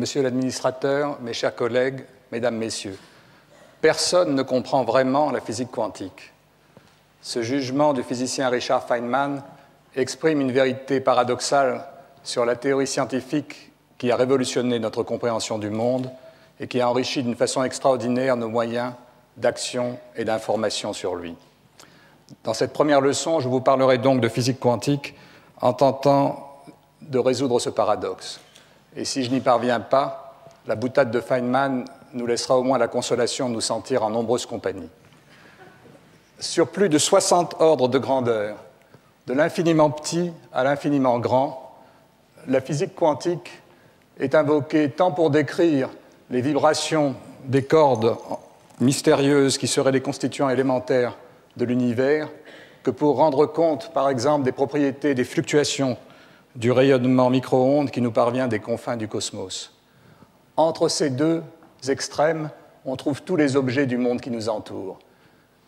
Monsieur l'administrateur, mes chers collègues, mesdames, messieurs, personne ne comprend vraiment la physique quantique. Ce jugement du physicien Richard Feynman exprime une vérité paradoxale sur la théorie scientifique qui a révolutionné notre compréhension du monde et qui a enrichi d'une façon extraordinaire nos moyens d'action et d'information sur lui. Dans cette première leçon, je vous parlerai donc de physique quantique en tentant de résoudre ce paradoxe. Et si je n'y parviens pas, la boutade de Feynman nous laissera au moins la consolation de nous sentir en nombreuse compagnie. Sur plus de 60 ordres de grandeur, de l'infiniment petit à l'infiniment grand, la physique quantique est invoquée tant pour décrire les vibrations des cordes mystérieuses qui seraient les constituants élémentaires de l'univers que pour rendre compte, par exemple, des propriétés des fluctuations du rayonnement micro-ondes qui nous parvient des confins du cosmos. Entre ces deux extrêmes, on trouve tous les objets du monde qui nous entoure.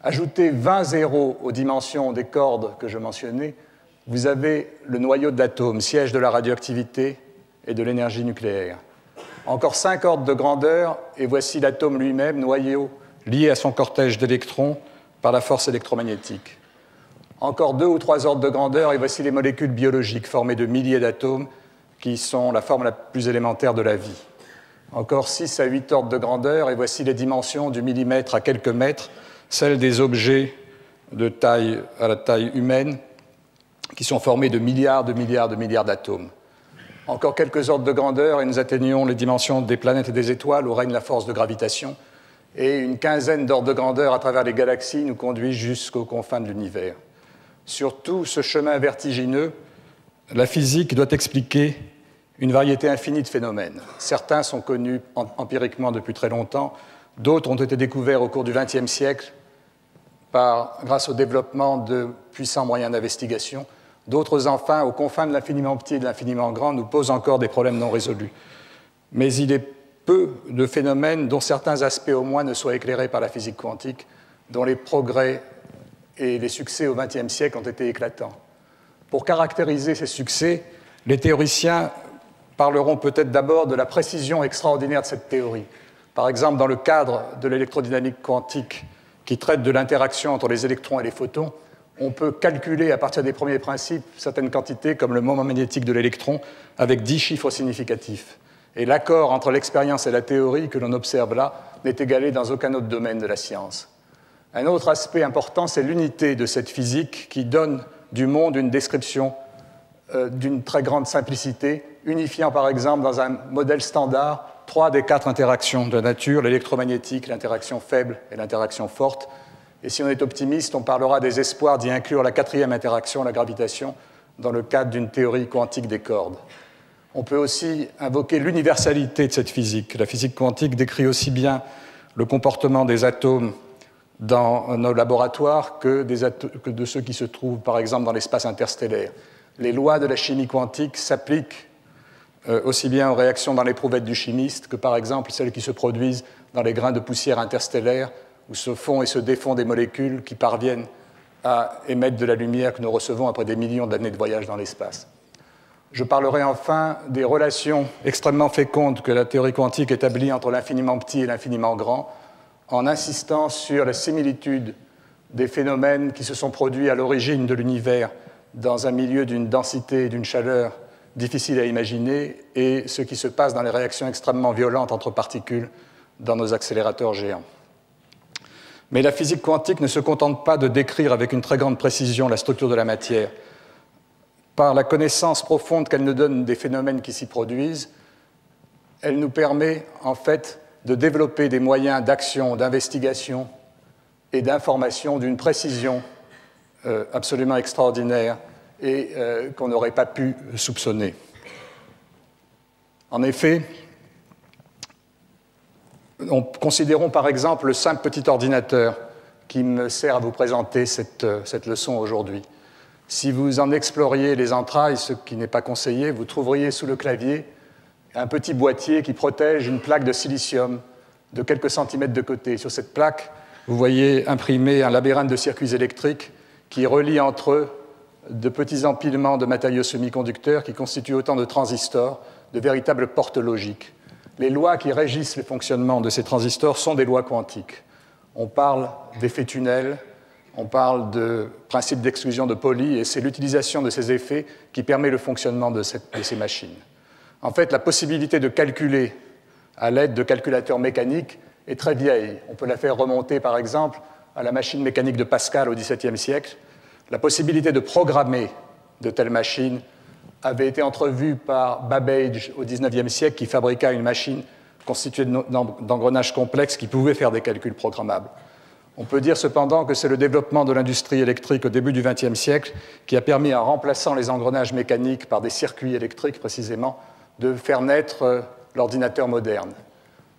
Ajoutez 20 zéros aux dimensions des cordes que je mentionnais, vous avez le noyau de l'atome, siège de la radioactivité et de l'énergie nucléaire. Encore 5 ordres de grandeur, et voici l'atome lui-même, noyau lié à son cortège d'électrons par la force électromagnétique. Encore 2 ou 3 ordres de grandeur, et voici les molécules biologiques formées de milliers d'atomes qui sont la forme la plus élémentaire de la vie. Encore 6 à 8 ordres de grandeur, et voici les dimensions du millimètre à quelques mètres, celles des objets de taille à la taille humaine, qui sont formés de milliards d'atomes. Encore quelques ordres de grandeur, et nous atteignons les dimensions des planètes et des étoiles où règne la force de gravitation, et une quinzaine d'ordres de grandeur à travers les galaxies nous conduit jusqu'aux confins de l'univers. Sur tout ce chemin vertigineux, la physique doit expliquer une variété infinie de phénomènes. Certains sont connus empiriquement depuis très longtemps, d'autres ont été découverts au cours du XXe siècle grâce au développement de puissants moyens d'investigation. D'autres, enfin, aux confins de l'infiniment petit et de l'infiniment grand, nous posent encore des problèmes non résolus. Mais il est peu de phénomènes dont certains aspects au moins ne soient éclairés par la physique quantique, dont les progrès et les succès au XXe siècle ont été éclatants. Pour caractériser ces succès, les théoriciens parleront peut-être d'abord de la précision extraordinaire de cette théorie. Par exemple, dans le cadre de l'électrodynamique quantique qui traite de l'interaction entre les électrons et les photons, on peut calculer à partir des premiers principes certaines quantités comme le moment magnétique de l'électron avec 10 chiffres significatifs. Et l'accord entre l'expérience et la théorie que l'on observe là n'est égalé dans aucun autre domaine de la science. Un autre aspect important, c'est l'unité de cette physique qui donne du monde une description d'une très grande simplicité, unifiant par exemple dans un modèle standard 3 des 4 interactions de la nature, l'électromagnétique, l'interaction faible et l'interaction forte. Et si on est optimiste, on parlera des espoirs d'y inclure la 4e interaction, la gravitation, dans le cadre d'une théorie quantique des cordes. On peut aussi invoquer l'universalité de cette physique. La physique quantique décrit aussi bien le comportement des atomes dans nos laboratoires que de ceux qui se trouvent, par exemple, dans l'espace interstellaire. Les lois de la chimie quantique s'appliquent aussi bien aux réactions dans l'éprouvette du chimiste que, par exemple, celles qui se produisent dans les grains de poussière interstellaires où se font et se défont des molécules qui parviennent à émettre de la lumière que nous recevons après des millions d'années de voyage dans l'espace. Je parlerai enfin des relations extrêmement fécondes que la théorie quantique établit entre l'infiniment petit et l'infiniment grand, en insistant sur la similitude des phénomènes qui se sont produits à l'origine de l'univers dans un milieu d'une densité et d'une chaleur difficiles à imaginer et ce qui se passe dans les réactions extrêmement violentes entre particules dans nos accélérateurs géants. Mais la physique quantique ne se contente pas de décrire avec une très grande précision la structure de la matière. Par la connaissance profonde qu'elle nous donne des phénomènes qui s'y produisent, elle nous permet en fait de développer des moyens d'action, d'investigation et d'information d'une précision absolument extraordinaire et qu'on n'aurait pas pu soupçonner. En effet, Considérons par exemple le simple petit ordinateur qui me sert à vous présenter cette leçon aujourd'hui. Si vous en exploriez les entrailles, ce qui n'est pas conseillé, vous trouveriez sous le clavier un petit boîtier qui protège une plaque de silicium de quelques centimètres de côté. Sur cette plaque, vous voyez imprimé un labyrinthe de circuits électriques qui relie entre eux de petits empilements de matériaux semi-conducteurs qui constituent autant de transistors, de véritables portes logiques. Les lois qui régissent le fonctionnement de ces transistors sont des lois quantiques. On parle d'effets tunnels, on parle de principe d'exclusion de Pauli, et c'est l'utilisation de ces effets qui permet le fonctionnement de ces machines. En fait, la possibilité de calculer à l'aide de calculateurs mécaniques est très vieille. On peut la faire remonter, par exemple, à la machine mécanique de Pascal au XVIIe siècle. La possibilité de programmer de telles machines avait été entrevue par Babbage au XIXe siècle, qui fabriqua une machine constituée d'engrenages complexes qui pouvaient faire des calculs programmables. On peut dire cependant que c'est le développement de l'industrie électrique au début du XXe siècle qui a permis, en remplaçant les engrenages mécaniques par des circuits électriques précisément, de faire naître l'ordinateur moderne.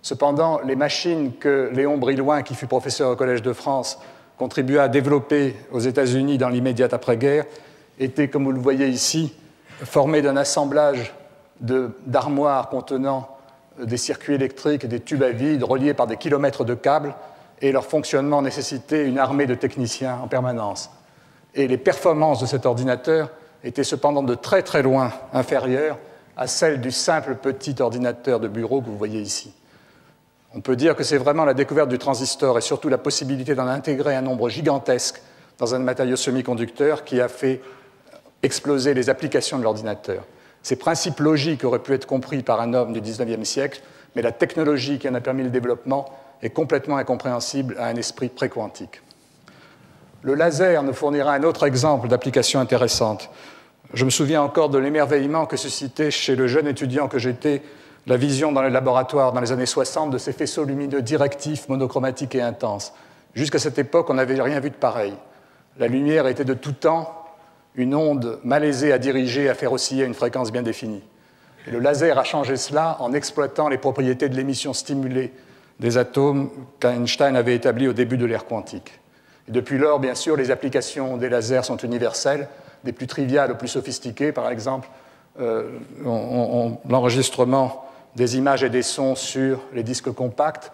Cependant, les machines que Léon Brillouin, qui fut professeur au Collège de France, contribua à développer aux États-Unis dans l'immédiate après-guerre, étaient, comme vous le voyez ici, formées d'un assemblage d'armoires contenant des circuits électriques et des tubes à vide reliés par des kilomètres de câbles, et leur fonctionnement nécessitait une armée de techniciens en permanence. Et les performances de cet ordinateur étaient cependant de très très loin inférieures à celles du simple petit ordinateur de bureau que vous voyez ici. On peut dire que c'est vraiment la découverte du transistor et surtout la possibilité d'en intégrer un nombre gigantesque dans un matériau semi-conducteur qui a fait exploser les applications de l'ordinateur. Ces principes logiques auraient pu être compris par un homme du XIXe siècle, mais la technologie qui en a permis le développement est complètement incompréhensible à un esprit préquantique. Le laser nous fournira un autre exemple d'application intéressante. Je me souviens encore de l'émerveillement que suscitait chez le jeune étudiant que j'étais la vision dans les laboratoires dans les années 60 de ces faisceaux lumineux directifs, monochromatiques et intenses. Jusqu'à cette époque, on n'avait rien vu de pareil. La lumière était de tout temps une onde malaisée à diriger, à faire osciller à une fréquence bien définie. Et le laser a changé cela en exploitant les propriétés de l'émission stimulée des atomes qu'Einstein avait établies au début de l'ère quantique. Et depuis lors, bien sûr, les applications des lasers sont universelles, des plus triviales aux plus sophistiquées, par exemple l'enregistrement des images et des sons sur les disques compacts,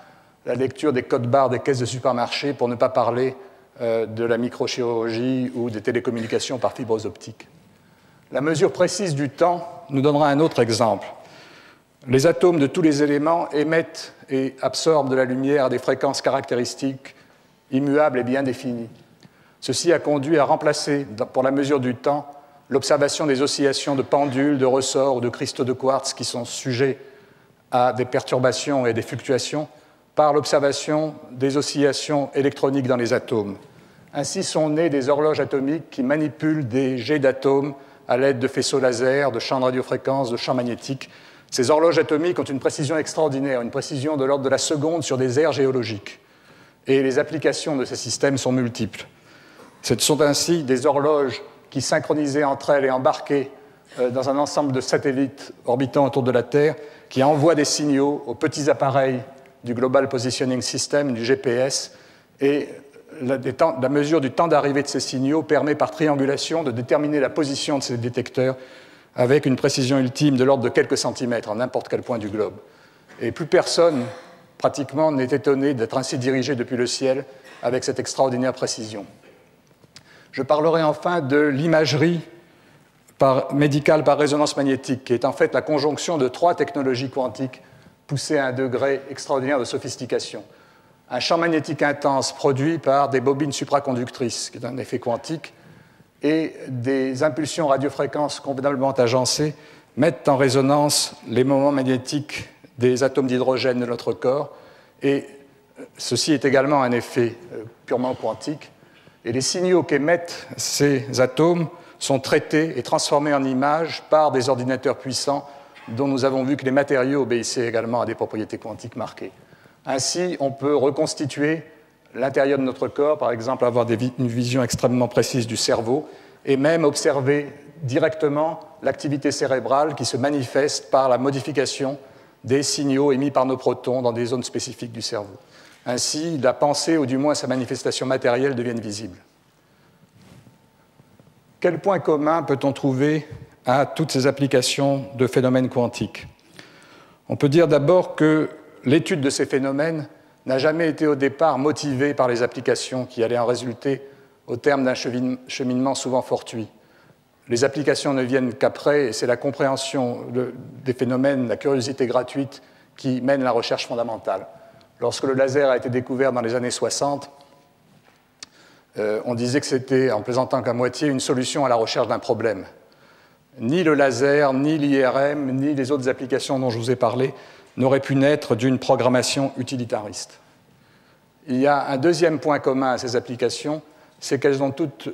la lecture des codes barres des caisses de supermarché, pour ne pas parler de la microchirurgie ou des télécommunications par fibres optiques. La mesure précise du temps nous donnera un autre exemple. Les atomes de tous les éléments émettent et absorbent de la lumière à des fréquences caractéristiques immuables et bien définies. Ceci a conduit à remplacer, pour la mesure du temps, l'observation des oscillations de pendules, de ressorts ou de cristaux de quartz qui sont sujets à des perturbations et des fluctuations par l'observation des oscillations électroniques dans les atomes. Ainsi sont nées des horloges atomiques qui manipulent des jets d'atomes à l'aide de faisceaux laser, de champs de radiofréquence, de champs magnétiques. Ces horloges atomiques ont une précision extraordinaire, une précision de l'ordre de la seconde sur des aires géologiques. Et les applications de ces systèmes sont multiples. Ce sont ainsi des horloges qui, synchronisées entre elles et embarquées dans un ensemble de satellites orbitant autour de la Terre, qui envoient des signaux aux petits appareils du Global Positioning System, du GPS, et la mesure du temps d'arrivée de ces signaux permet par triangulation de déterminer la position de ces détecteurs avec une précision ultime de l'ordre de quelques centimètres, en n'importe quel point du globe. Et plus personne, pratiquement, n'est étonné d'être ainsi dirigé depuis le ciel avec cette extraordinaire précision. Je parlerai enfin de l'imagerie médicale par résonance magnétique, qui est en fait la conjonction de trois technologies quantiques poussées à un degré extraordinaire de sophistication. Un champ magnétique intense produit par des bobines supraconductrices, qui est un effet quantique, et des impulsions radiofréquences convenablement agencées mettent en résonance les moments magnétiques des atomes d'hydrogène de notre corps, et ceci est également un effet purement quantique. Et les signaux qu'émettent ces atomes sont traités et transformés en images par des ordinateurs puissants dont nous avons vu que les matériaux obéissaient également à des propriétés quantiques marquées. Ainsi, on peut reconstituer l'intérieur de notre corps, par exemple avoir une vision extrêmement précise du cerveau, et même observer directement l'activité cérébrale qui se manifeste par la modification des signaux émis par nos protons dans des zones spécifiques du cerveau. Ainsi, la pensée, ou du moins sa manifestation matérielle, deviennent visibles. Quel point commun peut-on trouver à toutes ces applications de phénomènes quantiques? On peut dire d'abord que l'étude de ces phénomènes n'a jamais été au départ motivée par les applications qui allaient en résulter au terme d'un cheminement souvent fortuit. Les applications ne viennent qu'après, et c'est la compréhension des phénomènes, la curiosité gratuite qui mène la recherche fondamentale. Lorsque le laser a été découvert dans les années 60, on disait que c'était, en plaisantant qu'à moitié, une solution à la recherche d'un problème. Ni le laser, ni l'IRM, ni les autres applications dont je vous ai parlé n'auraient pu naître d'une programmation utilitariste. Il y a un deuxième point commun à ces applications, c'est qu'elles ont toutes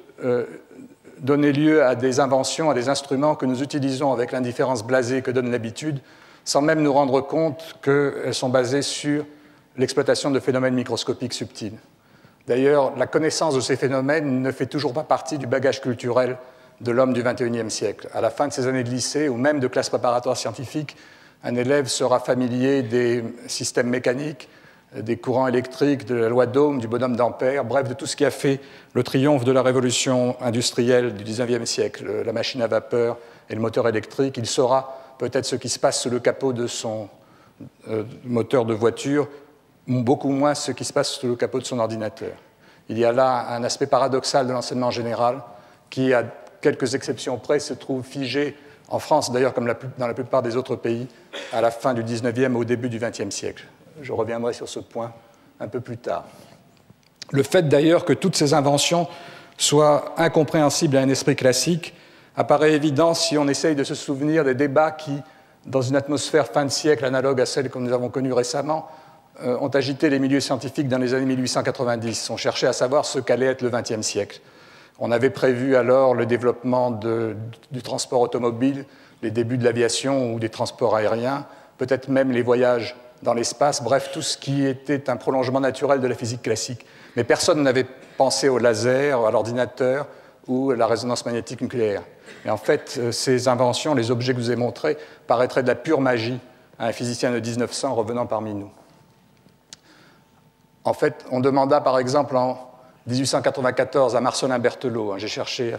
donné lieu à des inventions, à des instruments que nous utilisons avec l'indifférence blasée que donne l'habitude, sans même nous rendre compte qu'elles sont basées sur l'exploitation de phénomènes microscopiques subtils. D'ailleurs, la connaissance de ces phénomènes ne fait toujours pas partie du bagage culturel de l'homme du XXIe siècle. À la fin de ses années de lycée ou même de classe préparatoire scientifique, un élève sera familier des systèmes mécaniques, des courants électriques, de la loi d'Ohm, du bonhomme d'Ampère, bref, de tout ce qui a fait le triomphe de la révolution industrielle du XIXe siècle, la machine à vapeur et le moteur électrique. Il saura peut-être ce qui se passe sous le capot de son moteur de voiture, beaucoup moins ce qui se passe sous le capot de son ordinateur. Il y a là un aspect paradoxal de l'enseignement général qui, à quelques exceptions près, se trouve figé en France, d'ailleurs comme dans la plupart des autres pays, à la fin du XIXe ou au début du XXe siècle. Je reviendrai sur ce point un peu plus tard. Le fait d'ailleurs que toutes ces inventions soient incompréhensibles à un esprit classique apparaît évident si on essaye de se souvenir des débats qui, dans une atmosphère fin de siècle analogue à celle que nous avons connue récemment, ont agité les milieux scientifiques dans les années 1890. On cherchait à savoir ce qu'allait être le XXe siècle. On avait prévu alors le développement du transport automobile, les débuts de l'aviation ou des transports aériens, peut-être même les voyages dans l'espace, bref, tout ce qui était un prolongement naturel de la physique classique. Mais personne n'avait pensé au laser, à l'ordinateur ou à la résonance magnétique nucléaire. Et en fait, ces inventions, les objets que je vous ai montrés, paraîtraient de la pure magie à un physicien de 1900 revenant parmi nous. En fait, on demanda par exemple en 1894 à Marcellin Berthelot, j'ai cherché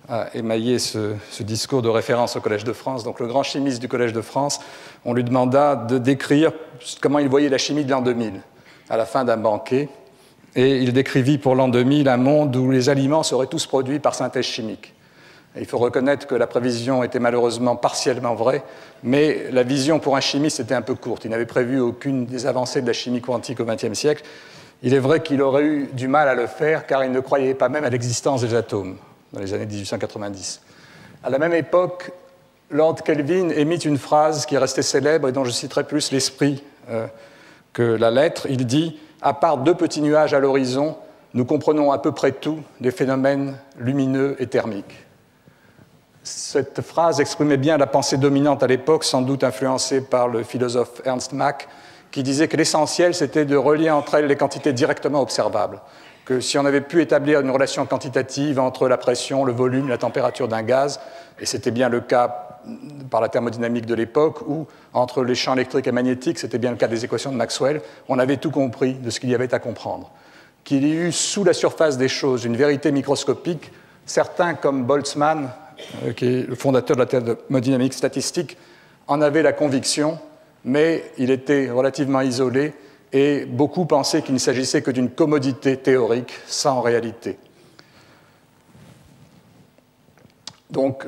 à émailler ce discours de référence au Collège de France, donc le grand chimiste du Collège de France, on lui demanda de décrire comment il voyait la chimie de l'an 2000, à la fin d'un banquet, et il décrivit pour l'an 2000 un monde où les aliments seraient tous produits par synthèse chimique. Et il faut reconnaître que la prévision était malheureusement partiellement vraie, mais la vision pour un chimiste était un peu courte. Il n'avait prévu aucune des avancées de la chimie quantique au XXe siècle. Il est vrai qu'il aurait eu du mal à le faire, car il ne croyait pas même à l'existence des atomes, dans les années 1890. À la même époque, Lord Kelvin émit une phrase qui est restée célèbre et dont je citerai plus l'esprit que la lettre. Il dit « À part deux petits nuages à l'horizon, nous comprenons à peu près tout des phénomènes lumineux et thermiques. » Cette phrase exprimait bien la pensée dominante à l'époque, sans doute influencée par le philosophe Ernst Mach, qui disait que l'essentiel, c'était de relier entre elles les quantités directement observables, que si on avait pu établir une relation quantitative entre la pression, le volume, la température d'un gaz, et c'était bien le cas par la thermodynamique de l'époque, ou entre les champs électriques et magnétiques, c'était bien le cas des équations de Maxwell, on avait tout compris de ce qu'il y avait à comprendre. Qu'il y eut sous la surface des choses une vérité microscopique, certains comme Boltzmann, qui est le fondateur de la thermodynamique statistique, en avaient la conviction, mais il était relativement isolé et beaucoup pensaient qu'il ne s'agissait que d'une commodité théorique sans réalité. Donc,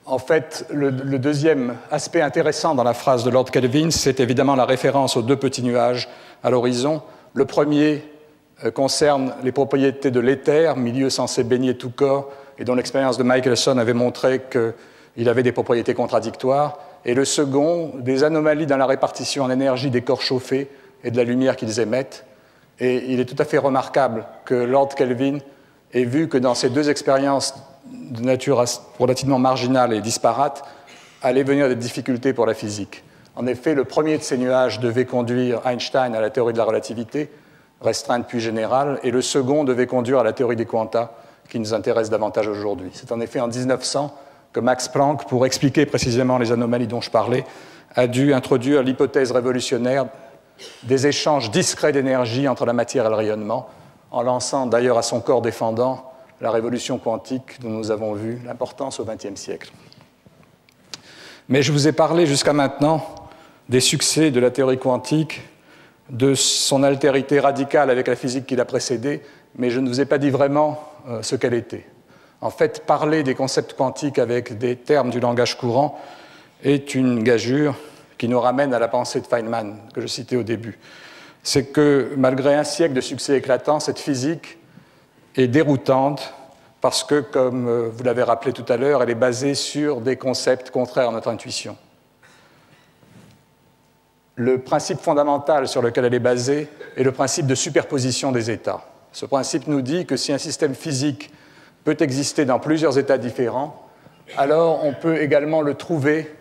en fait, le deuxième aspect intéressant dans la phrase de Lord Kelvin, c'est évidemment la référence aux deux petits nuages à l'horizon. Le premier concerne les propriétés de l'éther, milieu censé baigner tout corps, et dont l'expérience de Michelson avait montré qu'il avait des propriétés contradictoires, et le second, des anomalies dans la répartition en énergie des corps chauffés et de la lumière qu'ils émettent. Et il est tout à fait remarquable que Lord Kelvin ait vu que dans ces deux expériences de nature relativement marginale et disparate, allaient venir des difficultés pour la physique. En effet, le premier de ces nuages devait conduire Einstein à la théorie de la relativité, restreinte puis générale, et le second devait conduire à la théorie des quanta, qui nous intéresse davantage aujourd'hui. C'est en effet en 1900 que Max Planck, pour expliquer précisément les anomalies dont je parlais, a dû introduire l'hypothèse révolutionnaire des échanges discrets d'énergie entre la matière et le rayonnement, en lançant d'ailleurs à son corps défendant la révolution quantique dont nous avons vu l'importance au XXe siècle. Mais je vous ai parlé jusqu'à maintenant des succès de la théorie quantique, de son altérité radicale avec la physique qui l'a précédée, mais je ne vous ai pas dit vraiment ce qu'elle était. En fait, parler des concepts quantiques avec des termes du langage courant est une gageure qui nous ramène à la pensée de Feynman, que je citais au début. C'est que, malgré un siècle de succès éclatant, cette physique est déroutante parce que, comme vous l'avez rappelé tout à l'heure, elle est basée sur des concepts contraires à notre intuition. Le principe fondamental sur lequel elle est basée est le principe de superposition des états. Ce principe nous dit que si un système physique peut exister dans plusieurs états différents, alors on peut également le trouver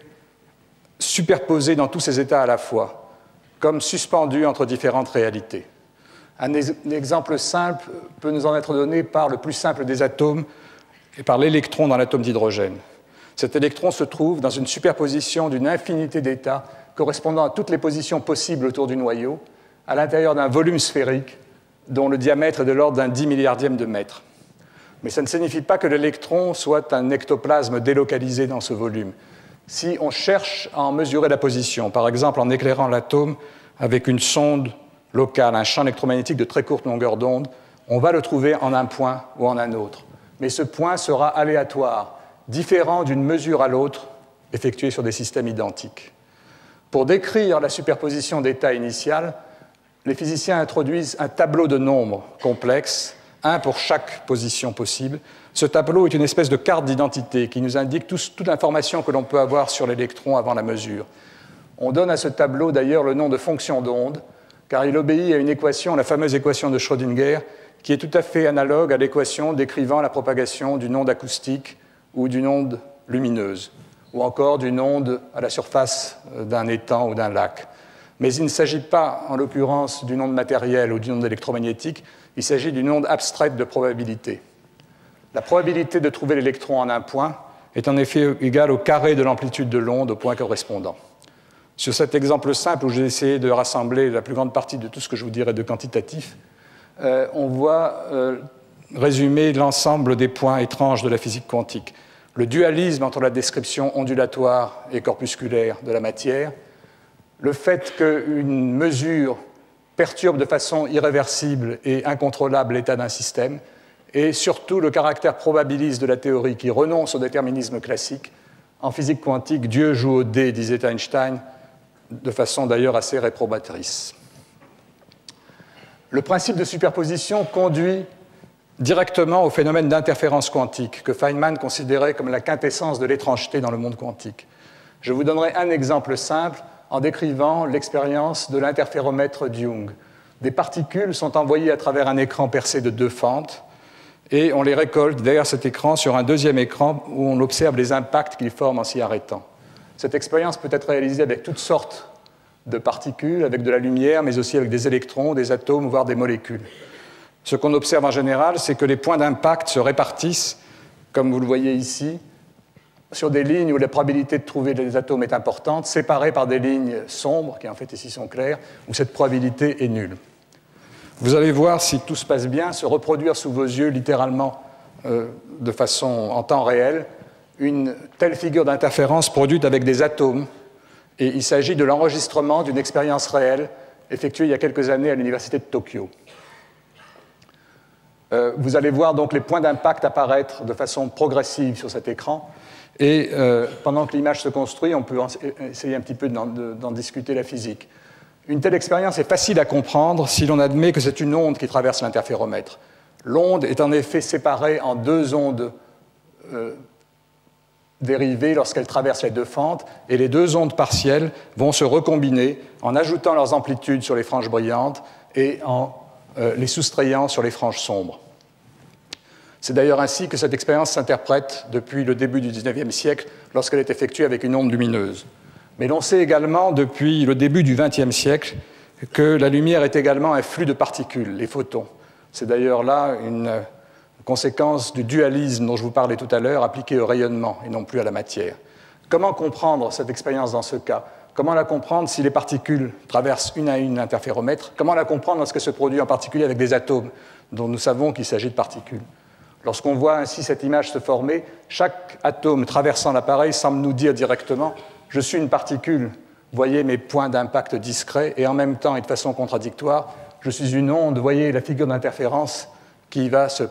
superposé dans tous ces états à la fois, comme suspendu entre différentes réalités. Un exemple simple peut nous en être donné par le plus simple des atomes et par l'électron dans l'atome d'hydrogène. Cet électron se trouve dans une superposition d'une infinité d'états correspondant à toutes les positions possibles autour du noyau, à l'intérieur d'un volume sphérique dont le diamètre est de l'ordre d'un 10 milliardième de mètre. Mais ça ne signifie pas que l'électron soit un ectoplasme délocalisé dans ce volume. Si on cherche à en mesurer la position, par exemple en éclairant l'atome avec une sonde locale, un champ électromagnétique de très courte longueur d'onde, on va le trouver en un point ou en un autre. Mais ce point sera aléatoire, différent d'une mesure à l'autre, effectuée sur des systèmes identiques. Pour décrire la superposition d'états initiales, les physiciens introduisent un tableau de nombres complexes, un pour chaque position possible. Ce tableau est une espèce de carte d'identité qui nous indique toute l'information que l'on peut avoir sur l'électron avant la mesure. On donne à ce tableau d'ailleurs le nom de fonction d'onde, car il obéit à une équation, la fameuse équation de Schrödinger, qui est tout à fait analogue à l'équation décrivant la propagation d'une onde acoustique ou d'une onde lumineuse, ou encore d'une onde à la surface d'un étang ou d'un lac. Mais il ne s'agit pas, en l'occurrence, d'une onde matérielle ou d'une onde électromagnétique, il s'agit d'une onde abstraite de probabilité. La probabilité de trouver l'électron en un point est en effet égale au carré de l'amplitude de l'onde au point correspondant. Sur cet exemple simple où j'ai essayé de rassembler la plus grande partie de tout ce que je vous dirais de quantitatif, on voit résumer l'ensemble des points étranges de la physique quantique. Le dualisme entre la description ondulatoire et corpusculaire de la matière, le fait qu'une mesure perturbe de façon irréversible et incontrôlable l'état d'un système, et surtout le caractère probabiliste de la théorie qui renonce au déterminisme classique. En physique quantique, Dieu joue au dé, disait Einstein, de façon d'ailleurs assez réprobatrice. Le principe de superposition conduit directement au phénomène d'interférence quantique, que Feynman considérait comme la quintessence de l'étrangeté dans le monde quantique. Je vous donnerai un exemple simple en décrivant l'expérience de l'interféromètre de Young. Des particules sont envoyées à travers un écran percé de 2 fentes, et on les récolte derrière cet écran sur un deuxième écran où on observe les impacts qu'ils forment en s'y arrêtant. Cette expérience peut être réalisée avec toutes sortes de particules, avec de la lumière, mais aussi avec des électrons, des atomes, voire des molécules. Ce qu'on observe en général, c'est que les points d'impact se répartissent, comme vous le voyez ici, sur des lignes où la probabilité de trouver des atomes est importante, séparées par des lignes sombres, qui en fait ici sont claires, où cette probabilité est nulle. Vous allez voir, si tout se passe bien, se reproduire sous vos yeux, littéralement, de façon en temps réel, une telle figure d'interférence produite avec des atomes. Et il s'agit de l'enregistrement d'une expérience réelle effectuée il y a quelques années à l'université de Tokyo. Vous allez voir donc les points d'impact apparaître de façon progressive sur cet écran. Et pendant que l'image se construit, on peut essayer un petit peu d'en discuter la physique. Une telle expérience est facile à comprendre si l'on admet que c'est une onde qui traverse l'interféromètre. L'onde est en effet séparée en 2 ondes dérivées lorsqu'elle traverse les 2 fentes, et les 2 ondes partielles vont se recombiner en ajoutant leurs amplitudes sur les franges brillantes et en les soustrayant sur les franges sombres. C'est d'ailleurs ainsi que cette expérience s'interprète depuis le début du XIXe siècle lorsqu'elle est effectuée avec une onde lumineuse. Mais l'on sait également depuis le début du XXe siècle que la lumière est également un flux de particules, les photons. C'est d'ailleurs là une conséquence du dualisme dont je vous parlais tout à l'heure, appliqué au rayonnement et non plus à la matière. Comment comprendre cette expérience dans ce cas? Comment la comprendre si les particules traversent une à une l'interféromètre? Comment la comprendre lorsqu'elle se produit en particulier avec des atomes dont nous savons qu'il s'agit de particules? Lorsqu'on voit ainsi cette image se former, chaque atome traversant l'appareil semble nous dire directement « je suis une particule, voyez mes points d'impact discrets » et en même temps et de façon contradictoire « je suis une onde, voyez la figure d'interférence qui va se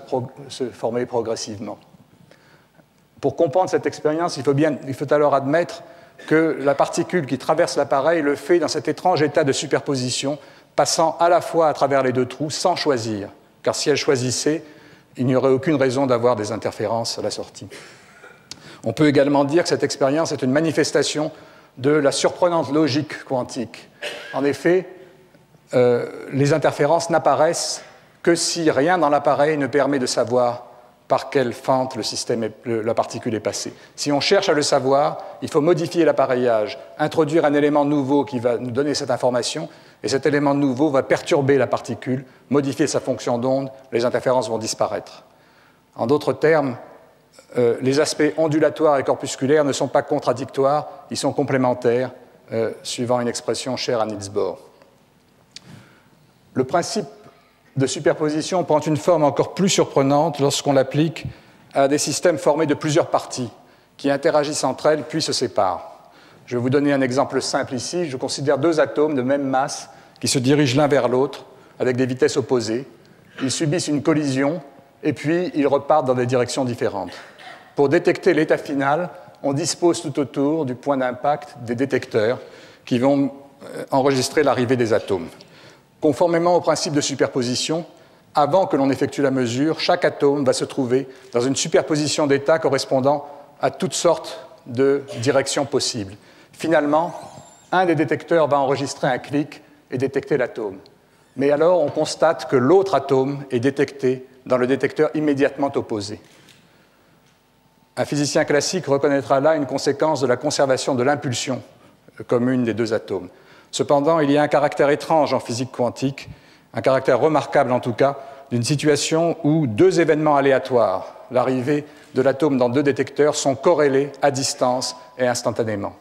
former progressivement ». Pour comprendre cette expérience, il faut alors admettre que la particule qui traverse l'appareil le fait dans cet étrange état de superposition, passant à la fois à travers les deux trous sans choisir, car si elle choisissait, il n'y aurait aucune raison d'avoir des interférences à la sortie. On peut également dire que cette expérience est une manifestation de la surprenante logique quantique. En effet, les interférences n'apparaissent que si rien dans l'appareil ne permet de savoir par quelle fente la particule est passée. Si on cherche à le savoir, il faut modifier l'appareillage, introduire un élément nouveau qui va nous donner cette information, et cet élément nouveau va perturber la particule, modifier sa fonction d'onde, les interférences vont disparaître. En d'autres termes, les aspects ondulatoires et corpusculaires ne sont pas contradictoires, ils sont complémentaires, suivant une expression chère à Niels Bohr. Le principe de superposition prend une forme encore plus surprenante lorsqu'on l'applique à des systèmes formés de plusieurs parties qui interagissent entre elles puis se séparent. Je vais vous donner un exemple simple ici. Je considère deux atomes de même masse qui se dirigent l'un vers l'autre avec des vitesses opposées. Ils subissent une collision et puis ils repartent dans des directions différentes. Pour détecter l'état final, on dispose tout autour du point d'impact des détecteurs qui vont enregistrer l'arrivée des atomes. Conformément au principe de superposition, avant que l'on effectue la mesure, chaque atome va se trouver dans une superposition d'états correspondant à toutes sortes de directions possibles. Finalement, un des détecteurs va enregistrer un clic et détecter l'atome. Mais alors, on constate que l'autre atome est détecté dans le détecteur immédiatement opposé. Un physicien classique reconnaîtra là une conséquence de la conservation de l'impulsion commune des deux atomes. Cependant, il y a un caractère étrange en physique quantique, un caractère remarquable en tout cas, d'une situation où deux événements aléatoires, l'arrivée de l'atome dans deux détecteurs, sont corrélés à distance et instantanément.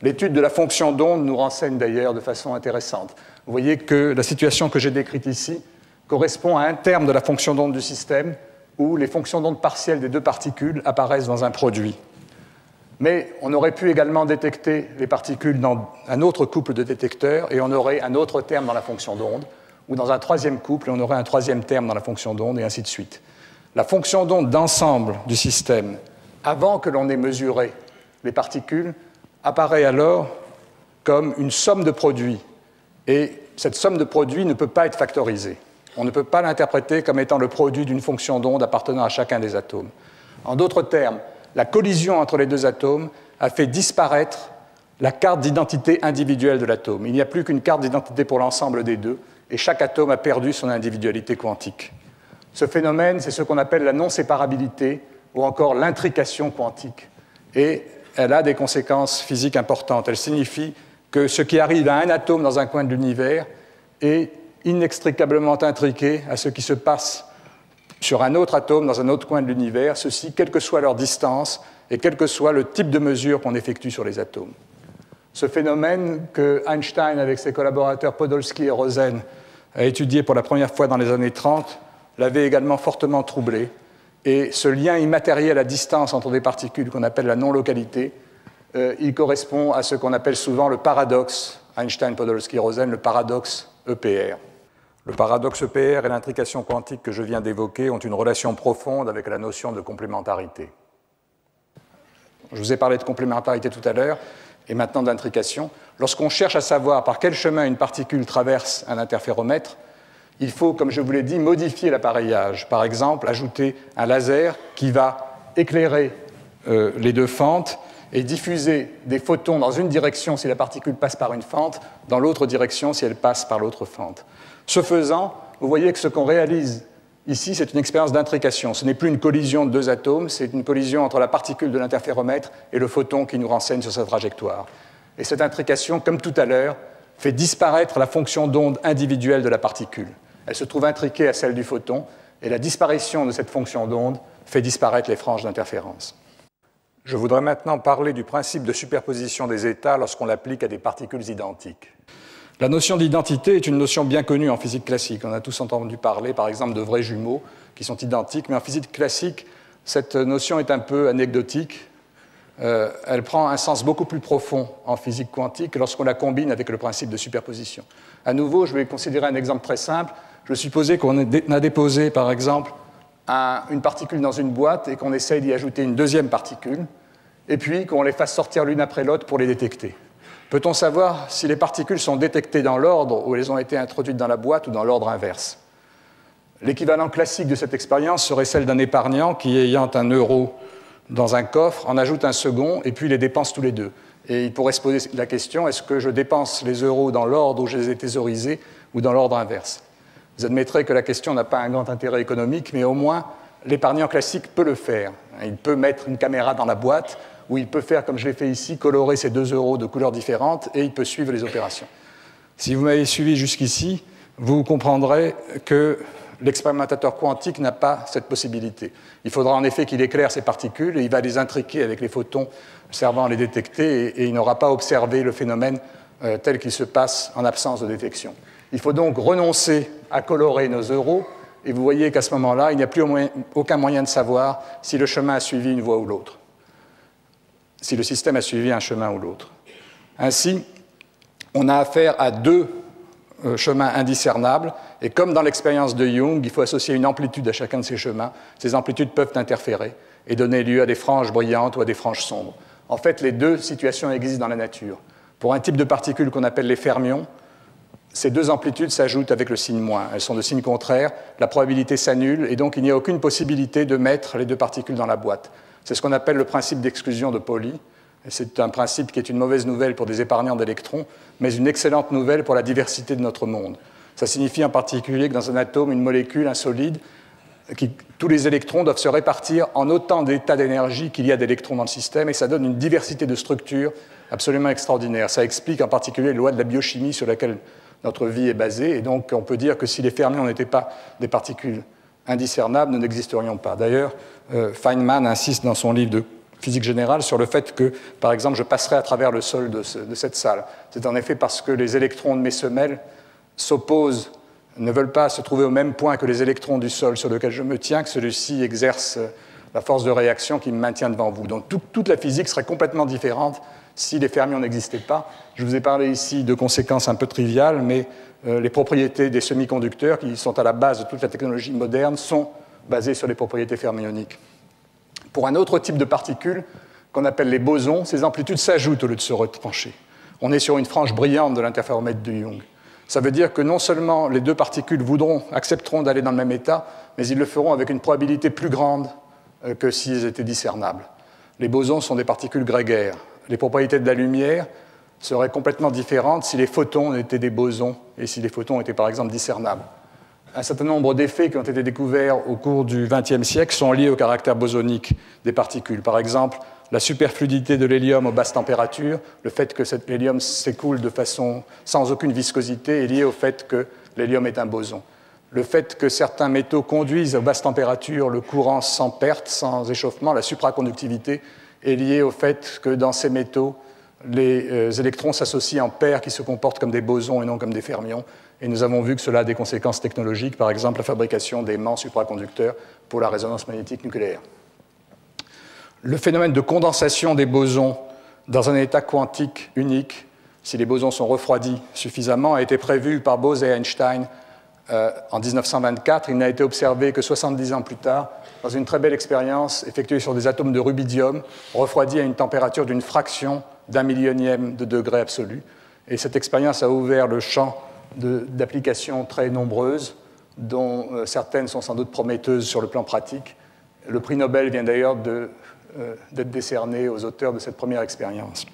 L'étude de la fonction d'onde nous renseigne d'ailleurs de façon intéressante. Vous voyez que la situation que j'ai décrite ici correspond à un terme de la fonction d'onde du système où les fonctions d'onde partielles des deux particules apparaissent dans un produit. Mais on aurait pu également détecter les particules dans un autre couple de détecteurs et on aurait un autre terme dans la fonction d'onde, ou dans un troisième couple, on aurait un troisième terme dans la fonction d'onde, et ainsi de suite. La fonction d'onde d'ensemble du système, avant que l'on ait mesuré les particules, apparaît alors comme une somme de produits. Et cette somme de produits ne peut pas être factorisée. On ne peut pas l'interpréter comme étant le produit d'une fonction d'onde appartenant à chacun des atomes. En d'autres termes, la collision entre les deux atomes a fait disparaître la carte d'identité individuelle de l'atome. Il n'y a plus qu'une carte d'identité pour l'ensemble des deux, et chaque atome a perdu son individualité quantique. Ce phénomène, c'est ce qu'on appelle la non-séparabilité, ou encore l'intrication quantique. Et elle a des conséquences physiques importantes. Elle signifie que ce qui arrive à un atome dans un coin de l'univers est inextricablement intriqué à ce qui se passe sur un autre atome dans un autre coin de l'univers, ceci quelle que soit leur distance et quel que soit le type de mesure qu'on effectue sur les atomes. Ce phénomène que Einstein, avec ses collaborateurs Podolsky et Rosen, a étudié pour la première fois dans les années 30, l'avait également fortement troublé. Et ce lien immatériel à distance entre des particules qu'on appelle la non-localité, il correspond à ce qu'on appelle souvent le paradoxe, Einstein, Podolsky, Rosen, le paradoxe EPR. Le paradoxe EPR et l'intrication quantique que je viens d'évoquer ont une relation profonde avec la notion de complémentarité. Je vous ai parlé de complémentarité tout à l'heure, et maintenant d'intrication. Lorsqu'on cherche à savoir par quel chemin une particule traverse un interféromètre, il faut, comme je vous l'ai dit, modifier l'appareillage. Par exemple, ajouter un laser qui va éclairer les deux fentes et diffuser des photons dans une direction si la particule passe par une fente, dans l'autre direction si elle passe par l'autre fente. Ce faisant, vous voyez que ce qu'on réalise ici, c'est une expérience d'intrication. Ce n'est plus une collision de deux atomes, c'est une collision entre la particule de l'interféromètre et le photon qui nous renseigne sur sa trajectoire. Et cette intrication, comme tout à l'heure, fait disparaître la fonction d'onde individuelle de la particule. Elle se trouve intriquée à celle du photon, et la disparition de cette fonction d'onde fait disparaître les franges d'interférence. Je voudrais maintenant parler du principe de superposition des états lorsqu'on l'applique à des particules identiques. La notion d'identité est une notion bien connue en physique classique. On a tous entendu parler, par exemple, de vrais jumeaux qui sont identiques, mais en physique classique, cette notion est un peu anecdotique. Elle prend un sens beaucoup plus profond en physique quantique lorsqu'on la combine avec le principe de superposition. À nouveau, je vais considérer un exemple très simple. Je vais supposer qu'on a déposé, par exemple, une particule dans une boîte et qu'on essaye d'y ajouter une deuxième particule, et puis qu'on les fasse sortir l'une après l'autre pour les détecter. Peut-on savoir si les particules sont détectées dans l'ordre où elles ont été introduites dans la boîte ou dans l'ordre inverse? L'équivalent classique de cette expérience serait celle d'un épargnant qui, ayant un euro dans un coffre, en ajoute un second et puis les dépense tous les deux. Et il pourrait se poser la question, est-ce que je dépense les euros dans l'ordre où je les ai thésaurisés ou dans l'ordre inverse? Vous admettrez que la question n'a pas un grand intérêt économique, mais au moins l'épargnant classique peut le faire. Il peut mettre une caméra dans la boîte, ou il peut faire, comme je l'ai fait ici, colorer ces 2 euros de couleurs différentes, et il peut suivre les opérations. Si vous m'avez suivi jusqu'ici, vous comprendrez que l'expérimentateur quantique n'a pas cette possibilité. Il faudra en effet qu'il éclaire ces particules, et il va les intriquer avec les photons servant à les détecter, et il n'aura pas observé le phénomène tel qu'il se passe en absence de détection. Il faut donc renoncer à colorer nos euros, et vous voyez qu'à ce moment-là, il n'y a plus aucun moyen de savoir si le chemin a suivi une voie ou l'autre, si le système a suivi un chemin ou l'autre. Ainsi, on a affaire à 2 chemins indiscernables, et comme dans l'expérience de Young, il faut associer une amplitude à chacun de ces chemins. Ces amplitudes peuvent interférer et donner lieu à des franges brillantes ou à des franges sombres. En fait, les 2 situations existent dans la nature. Pour un type de particules qu'on appelle les fermions, ces 2 amplitudes s'ajoutent avec le signe moins. Elles sont de signe contraire, la probabilité s'annule, et donc il n'y a aucune possibilité de mettre les 2 particules dans la boîte. C'est ce qu'on appelle le principe d'exclusion de Pauli. C'est un principe qui est une mauvaise nouvelle pour des épargnants d'électrons, mais une excellente nouvelle pour la diversité de notre monde. Ça signifie en particulier que dans un atome, une molécule, un solide, tous les électrons doivent se répartir en autant d'états d'énergie qu'il y a d'électrons dans le système, et ça donne une diversité de structures absolument extraordinaire. Ça explique en particulier les lois de la biochimie sur laquelle notre vie est basée, et donc on peut dire que si les fermions n'étaient pas des particules indiscernables, nous n'existerions pas. D'ailleurs, Feynman insiste dans son livre de physique générale sur le fait que, par exemple, je passerai à travers le sol de cette salle. C'est en effet parce que les électrons de mes semelles s'opposent, ne veulent pas se trouver au même point que les électrons du sol sur lequel je me tiens, que celui-ci exerce la force de réaction qui me maintient devant vous. Donc toute la physique serait complètement différente si les fermions n'existaient pas. Je vous ai parlé ici de conséquences un peu triviales, mais les propriétés des semi-conducteurs, qui sont à la base de toute la technologie moderne, sont basées sur les propriétés fermioniques. Pour un autre type de particules, qu'on appelle les bosons, ces amplitudes s'ajoutent au lieu de se retrancher. On est sur une frange brillante de l'interféromètre de Young. Ça veut dire que non seulement les 2 particules accepteront d'aller dans le même état, mais ils le feront avec une probabilité plus grande que s'ils étaient discernables. Les bosons sont des particules grégaires. Les propriétés de la lumière seraient complètement différentes si les photons étaient des bosons et si les photons étaient par exemple discernables. Un certain nombre d'effets qui ont été découverts au cours du XXe siècle sont liés au caractère bosonique des particules. Par exemple, la superfluidité de l'hélium aux basses températures, le fait que cet hélium s'écoule de façon sans aucune viscosité est lié au fait que l'hélium est un boson. Le fait que certains métaux conduisent aux basses températures le courant sans perte, sans échauffement, la supraconductivité, est lié au fait que dans ces métaux, les électrons s'associent en paires qui se comportent comme des bosons et non comme des fermions. Et nous avons vu que cela a des conséquences technologiques, par exemple la fabrication d'aimants supraconducteurs pour la résonance magnétique nucléaire. Le phénomène de condensation des bosons dans un état quantique unique, si les bosons sont refroidis suffisamment, a été prévu par Bose et Einstein en 1924. Il n'a été observé que 70 ans plus tard, dans une très belle expérience effectuée sur des atomes de rubidium, refroidis à une température d'une fraction d'1 millionième de degré absolu. Et cette expérience a ouvert le champ d'applications très nombreuses, dont certaines sont sans doute prometteuses sur le plan pratique. Le prix Nobel vient d'ailleurs d'être décerné aux auteurs de cette première expérience.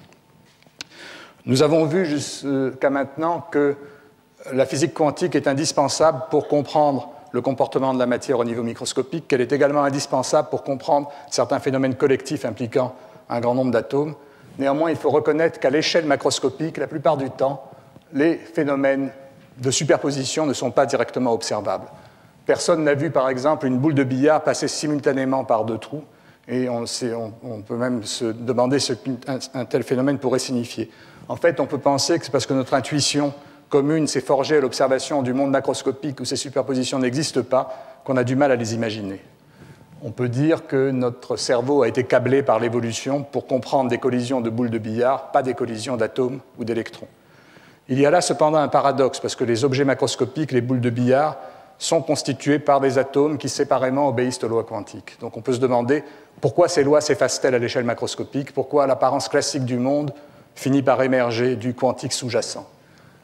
Nous avons vu jusqu'à maintenant que la physique quantique est indispensable pour comprendre le comportement de la matière au niveau microscopique, qu'elle est également indispensable pour comprendre certains phénomènes collectifs impliquant un grand nombre d'atomes. Néanmoins, il faut reconnaître qu'à l'échelle macroscopique, la plupart du temps, les phénomènes de superposition ne sont pas directement observables. Personne n'a vu, par exemple, une boule de billard passer simultanément par deux trous, et on peut même se demander ce qu'un tel phénomène pourrait signifier. En fait, on peut penser que c'est parce que notre intuition commune s'est forgée à l'observation du monde macroscopique où ces superpositions n'existent pas, qu'on a du mal à les imaginer. On peut dire que notre cerveau a été câblé par l'évolution pour comprendre des collisions de boules de billard, pas des collisions d'atomes ou d'électrons. Il y a là cependant un paradoxe, parce que les objets macroscopiques, les boules de billard, sont constitués par des atomes qui séparément obéissent aux lois quantiques. Donc on peut se demander pourquoi ces lois s'effacent-elles à l'échelle macroscopique, pourquoi l'apparence classique du monde finit par émerger du quantique sous-jacent.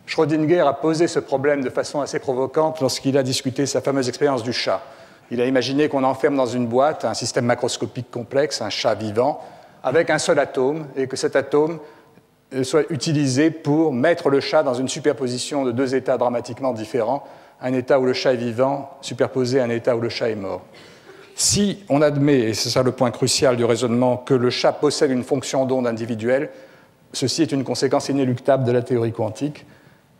Schrödinger a posé ce problème de façon assez provocante lorsqu'il a discuté sa fameuse expérience du chat. Il a imaginé qu'on enferme dans une boîte un système macroscopique complexe, un chat vivant, avec un seul atome, et que cet atome soit utilisé pour mettre le chat dans une superposition de deux états dramatiquement différents, un état où le chat est vivant superposé à un état où le chat est mort. Si on admet, et c'est ça le point crucial du raisonnement, que le chat possède une fonction d'onde individuelle, ceci est une conséquence inéluctable de la théorie quantique,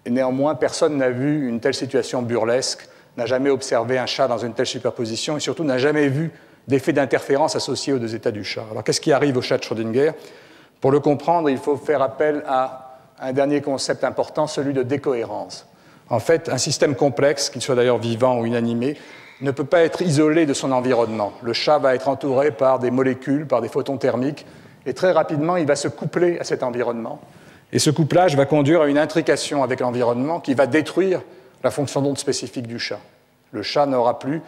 et néanmoins personne n'a vu une telle situation burlesque, n'a jamais observé un chat dans une telle superposition, et surtout n'a jamais vu d'effet d'interférence associé aux deux états du chat. Alors qu'est-ce qui arrive au chat de Schrödinger? Pour le comprendre, il faut faire appel à un dernier concept important, celui de décohérence. En fait, un système complexe, qu'il soit d'ailleurs vivant ou inanimé, ne peut pas être isolé de son environnement. Le chat va être entouré par des molécules, par des photons thermiques, et très rapidement, il va se coupler à cet environnement. Et ce couplage va conduire à une intrication avec l'environnement qui va détruire la fonction d'onde spécifique du chat. Le chat n'aura plus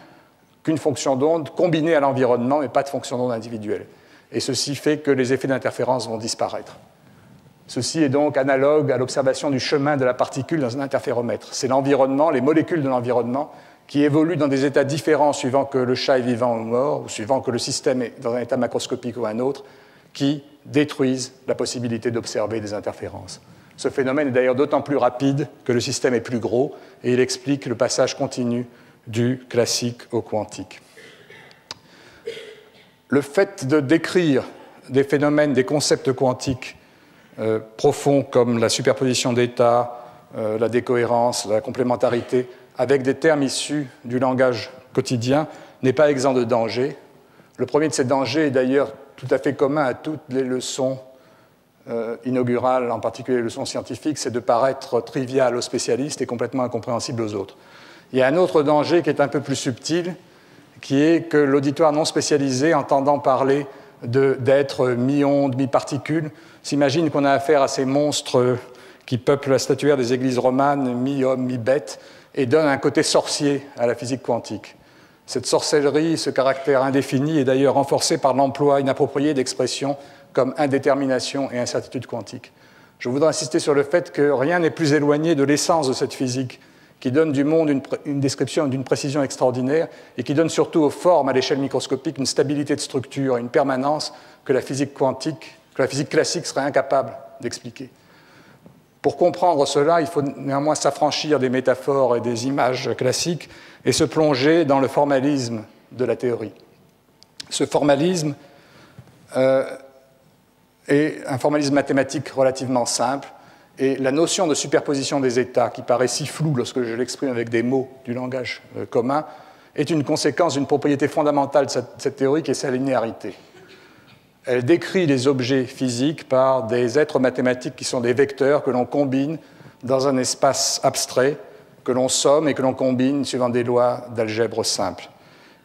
qu'une fonction d'onde combinée à l'environnement, mais pas de fonction d'onde individuelle. Et ceci fait que les effets d'interférence vont disparaître. Ceci est donc analogue à l'observation du chemin de la particule dans un interféromètre. C'est l'environnement, les molécules de l'environnement, qui évoluent dans des états différents suivant que le chat est vivant ou mort, ou suivant que le système est dans un état macroscopique ou un autre, qui détruisent la possibilité d'observer des interférences. Ce phénomène est d'ailleurs d'autant plus rapide que le système est plus gros, et il explique le passage continu du classique au quantique. Le fait de décrire des phénomènes, des concepts quantiques profonds comme la superposition d'états, la décohérence, la complémentarité, avec des termes issus du langage quotidien, n'est pas exempt de danger. Le premier de ces dangers est d'ailleurs tout à fait commun à toutes les leçons inaugurales, en particulier les leçons scientifiques, c'est de paraître trivial aux spécialistes et complètement incompréhensible aux autres. Il y a un autre danger qui est un peu plus subtil, qui est que l'auditoire non spécialisé, entendant parler d'êtres mi-ondes, mi-particules, s'imagine qu'on a affaire à ces monstres qui peuplent la statuaire des églises romanes, mi-hommes, mi-bêtes, et donnent un côté sorcier à la physique quantique. Cette sorcellerie, ce caractère indéfini, est d'ailleurs renforcé par l'emploi inapproprié d'expressions comme indétermination et incertitude quantique. Je voudrais insister sur le fait que rien n'est plus éloigné de l'essence de cette physique, qui donne du monde une description d'une précision extraordinaire et qui donne surtout aux formes à l'échelle microscopique une stabilité de structure, une permanence que la physique quantique, que la physique classique serait incapable d'expliquer. Pour comprendre cela, il faut néanmoins s'affranchir des métaphores et des images classiques et se plonger dans le formalisme de la théorie. Ce formalisme est un formalisme mathématique relativement simple, et la notion de superposition des états, qui paraît si floue lorsque je l'exprime avec des mots du langage commun, est une conséquence d'une propriété fondamentale de cette théorie qui est sa linéarité. Elle décrit les objets physiques par des êtres mathématiques qui sont des vecteurs que l'on combine dans un espace abstrait, que l'on somme et que l'on combine suivant des lois d'algèbre simple.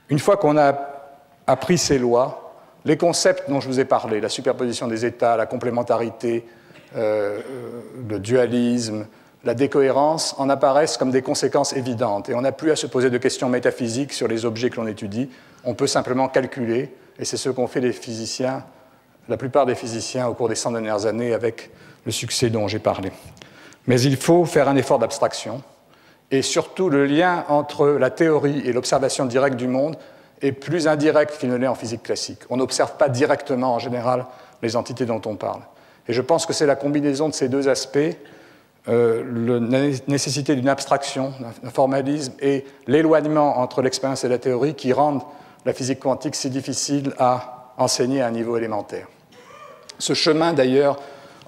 Une fois qu'on a appris ces lois, les concepts dont je vous ai parlé, la superposition des états, la complémentarité, le dualisme, la décohérence, en apparaissent comme des conséquences évidentes. Et on n'a plus à se poser de questions métaphysiques sur les objets que l'on étudie. On peut simplement calculer, et c'est ce qu'ont fait les physiciens, la plupart des physiciens au cours des 100 dernières années avec le succès dont j'ai parlé. Mais il faut faire un effort d'abstraction, et surtout le lien entre la théorie et l'observation directe du monde est plus indirect qu'il ne l'est en physique classique. On n'observe pas directement en général les entités dont on parle. Et je pense que c'est la combinaison de ces deux aspects, la nécessité d'une abstraction, d'un formalisme, et l'éloignement entre l'expérience et la théorie qui rendent la physique quantique si difficile à enseigner à un niveau élémentaire. Ce chemin, d'ailleurs,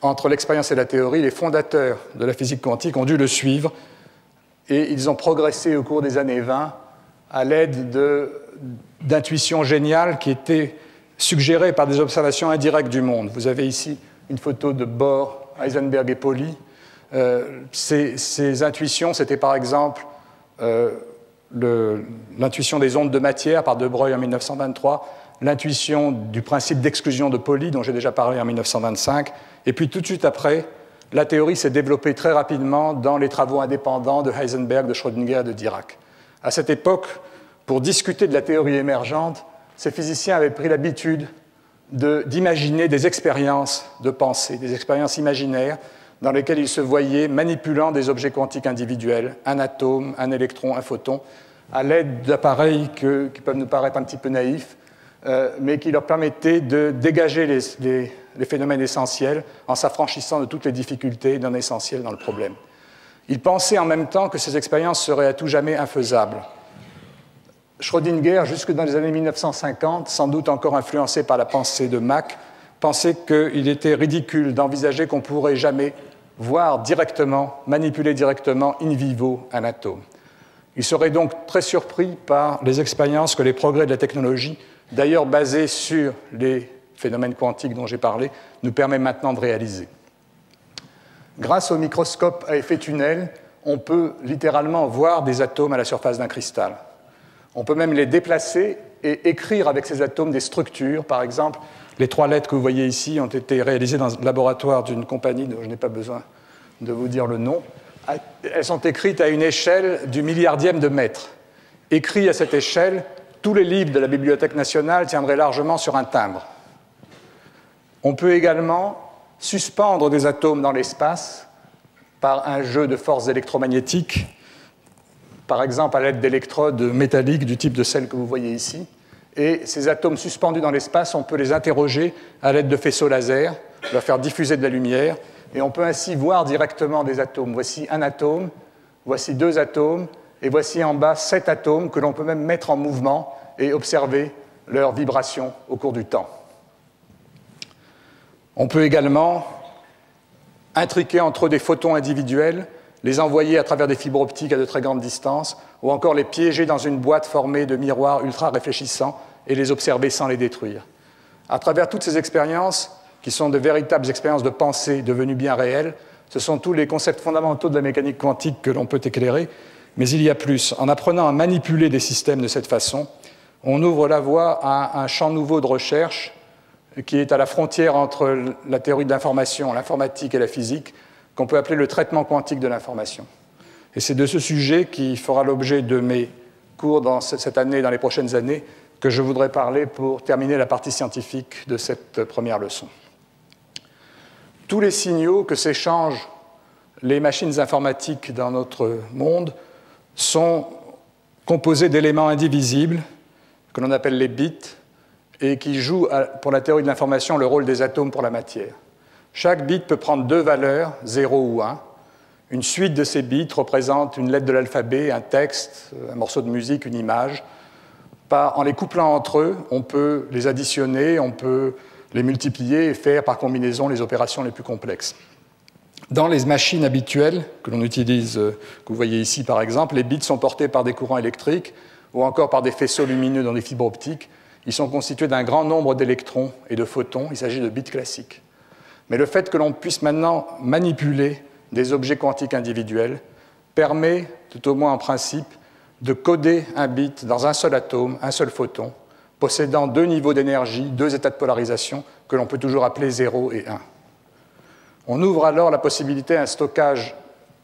entre l'expérience et la théorie, les fondateurs de la physique quantique ont dû le suivre, et ils ont progressé au cours des années 20 à l'aide d'intuitions géniales qui étaient suggérées par des observations indirectes du monde. Vous avez ici une photo de Bohr, Heisenberg et Pauli. Ces intuitions, c'était par exemple l'intuition des ondes de matière par De Broglie en 1923, l'intuition du principe d'exclusion de Pauli, dont j'ai déjà parlé en 1925, et puis tout de suite après, la théorie s'est développée très rapidement dans les travaux indépendants de Heisenberg, de Schrödinger et de Dirac. À cette époque, pour discuter de la théorie émergente, ces physiciens avaient pris l'habitude d'imaginer des expériences de pensée, des expériences imaginaires dans lesquelles ils se voyaient manipulant des objets quantiques individuels, un atome, un électron, un photon, à l'aide d'appareils qui peuvent nous paraître un petit peu naïfs, mais qui leur permettaient de dégager les phénomènes essentiels en s'affranchissant de toutes les difficultés non essentielles dans le problème. Ils pensaient en même temps que ces expériences seraient à tout jamais infaisables. Schrödinger, jusque dans les années 1950, sans doute encore influencé par la pensée de Mach, pensait qu'il était ridicule d'envisager qu'on ne pourrait jamais voir directement, manipuler directement in vivo un atome. Il serait donc très surpris par les expériences que les progrès de la technologie, d'ailleurs basés sur les phénomènes quantiques dont j'ai parlé, nous permettent maintenant de réaliser. Grâce au microscope à effet tunnel, on peut littéralement voir des atomes à la surface d'un cristal. On peut même les déplacer et écrire avec ces atomes des structures. Par exemple, les 3 lettres que vous voyez ici ont été réalisées dans le laboratoire d'une compagnie dont je n'ai pas besoin de vous dire le nom. Elles sont écrites à une échelle du milliardième de mètre. Écrits à cette échelle, tous les livres de la Bibliothèque nationale tiendraient largement sur un timbre. On peut également suspendre des atomes dans l'espace par un jeu de forces électromagnétiques, par exemple à l'aide d'électrodes métalliques du type de celles que vous voyez ici. Et ces atomes suspendus dans l'espace, on peut les interroger à l'aide de faisceaux laser, leur faire diffuser de la lumière, et on peut ainsi voir directement des atomes. Voici un atome, voici 2 atomes, et voici en bas 7 atomes que l'on peut même mettre en mouvement et observer leurs vibrations au cours du temps. On peut également intriquer entre eux des photons individuels, les envoyer à travers des fibres optiques à de très grandes distances, ou encore les piéger dans une boîte formée de miroirs ultra réfléchissants et les observer sans les détruire. À travers toutes ces expériences, qui sont de véritables expériences de pensée devenues bien réelles, ce sont tous les concepts fondamentaux de la mécanique quantique que l'on peut éclairer, mais il y a plus. En apprenant à manipuler des systèmes de cette façon, on ouvre la voie à un champ nouveau de recherche qui est à la frontière entre la théorie de l'information, l'informatique et la physique, qu'on peut appeler le traitement quantique de l'information. Et c'est de ce sujet qui fera l'objet de mes cours dans cette année et dans les prochaines années que je voudrais parler pour terminer la partie scientifique de cette première leçon. Tous les signaux que s'échangent les machines informatiques dans notre monde sont composés d'éléments indivisibles que l'on appelle les bits et qui jouent, pour la théorie de l'information, le rôle des atomes pour la matière. Chaque bit peut prendre 2 valeurs, 0 ou 1. Une suite de ces bits représente une lettre de l'alphabet, un texte, un morceau de musique, une image. En les couplant entre eux, on peut les additionner, on peut les multiplier et faire par combinaison les opérations les plus complexes. Dans les machines habituelles que l'on utilise, que vous voyez ici par exemple, les bits sont portés par des courants électriques ou encore par des faisceaux lumineux dans des fibres optiques. Ils sont constitués d'un grand nombre d'électrons et de photons. Il s'agit de bits classiques. Mais le fait que l'on puisse maintenant manipuler des objets quantiques individuels permet, tout au moins en principe, de coder un bit dans un seul atome, un seul photon, possédant 2 niveaux d'énergie, 2 états de polarisation, que l'on peut toujours appeler 0 et 1. On ouvre alors la possibilité à un stockage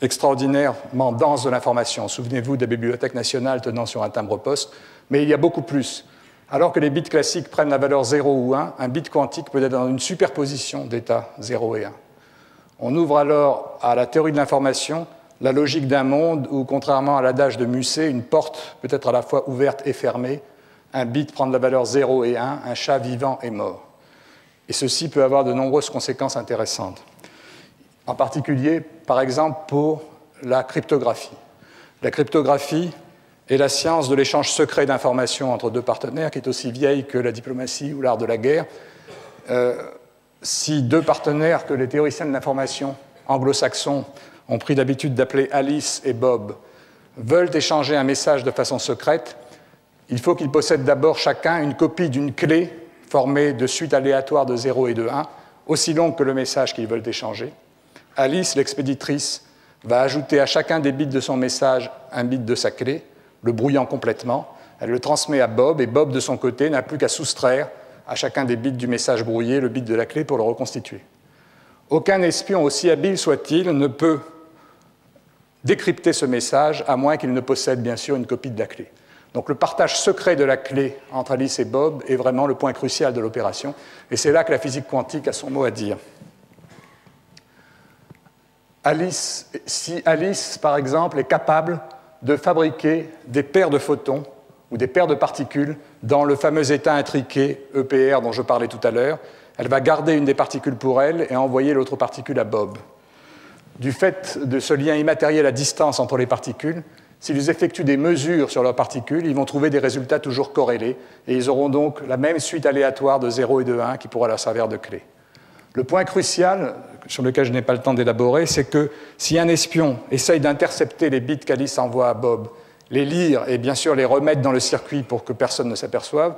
extraordinairement dense de l'information. Souvenez-vous de la Bibliothèque nationale tenant sur un timbre-poste, mais il y a beaucoup plus. Alors que les bits classiques prennent la valeur 0 ou 1, un bit quantique peut être dans une superposition d'états 0 et 1. On ouvre alors à la théorie de l'information la logique d'un monde où, contrairement à l'adage de Musset, une porte peut être à la fois ouverte et fermée, un bit prend la valeur 0 et 1, un chat vivant est mort. Et ceci peut avoir de nombreuses conséquences intéressantes. En particulier, par exemple, pour la cryptographie. La cryptographie est la science de l'échange secret d'informations entre 2 partenaires, qui est aussi vieille que la diplomatie ou l'art de la guerre. Si 2 partenaires que les théoriciens de l'information anglo-saxons ont pris l'habitude d'appeler Alice et Bob veulent échanger un message de façon secrète, il faut qu'ils possèdent d'abord chacun une copie d'une clé formée de suites aléatoires de 0 et de 1, aussi longue que le message qu'ils veulent échanger. Alice, l'expéditrice, va ajouter à chacun des bits de son message un bit de sa clé, le brouillant complètement. Elle le transmet à Bob, et Bob, de son côté, n'a plus qu'à soustraire à chacun des bits du message brouillé le bit de la clé pour le reconstituer. Aucun espion, aussi habile soit-il, ne peut décrypter ce message, à moins qu'il ne possède bien sûr une copie de la clé. Donc le partage secret de la clé entre Alice et Bob est vraiment le point crucial de l'opération, et c'est là que la physique quantique a son mot à dire. Si Alice, par exemple, est capable de fabriquer des paires de photons ou des paires de particules dans le fameux état intriqué EPR dont je parlais tout à l'heure, elle va garder une des particules pour elle et envoyer l'autre particule à Bob. Du fait de ce lien immatériel à distance entre les particules, s'ils effectuent des mesures sur leurs particules, ils vont trouver des résultats toujours corrélés, et ils auront donc la même suite aléatoire de 0 et de 1 qui pourra leur servir de clé. Le point crucial, sur lequel je n'ai pas le temps d'élaborer, c'est que si un espion essaye d'intercepter les bits qu'Alice envoie à Bob, les lire et bien sûr les remettre dans le circuit pour que personne ne s'aperçoive,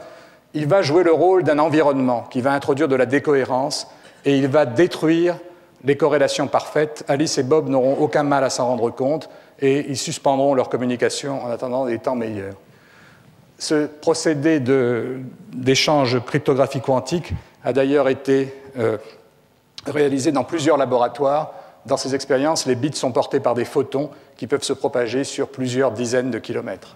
il va jouer le rôle d'un environnement qui va introduire de la décohérence et il va détruire les corrélations parfaites. Alice et Bob n'auront aucun mal à s'en rendre compte et ils suspendront leur communication en attendant des temps meilleurs. Ce procédé d'échange cryptographique quantique a d'ailleurs été réalisé dans plusieurs laboratoires. Dans ces expériences, les bits sont portés par des photons qui peuvent se propager sur plusieurs dizaines de kilomètres.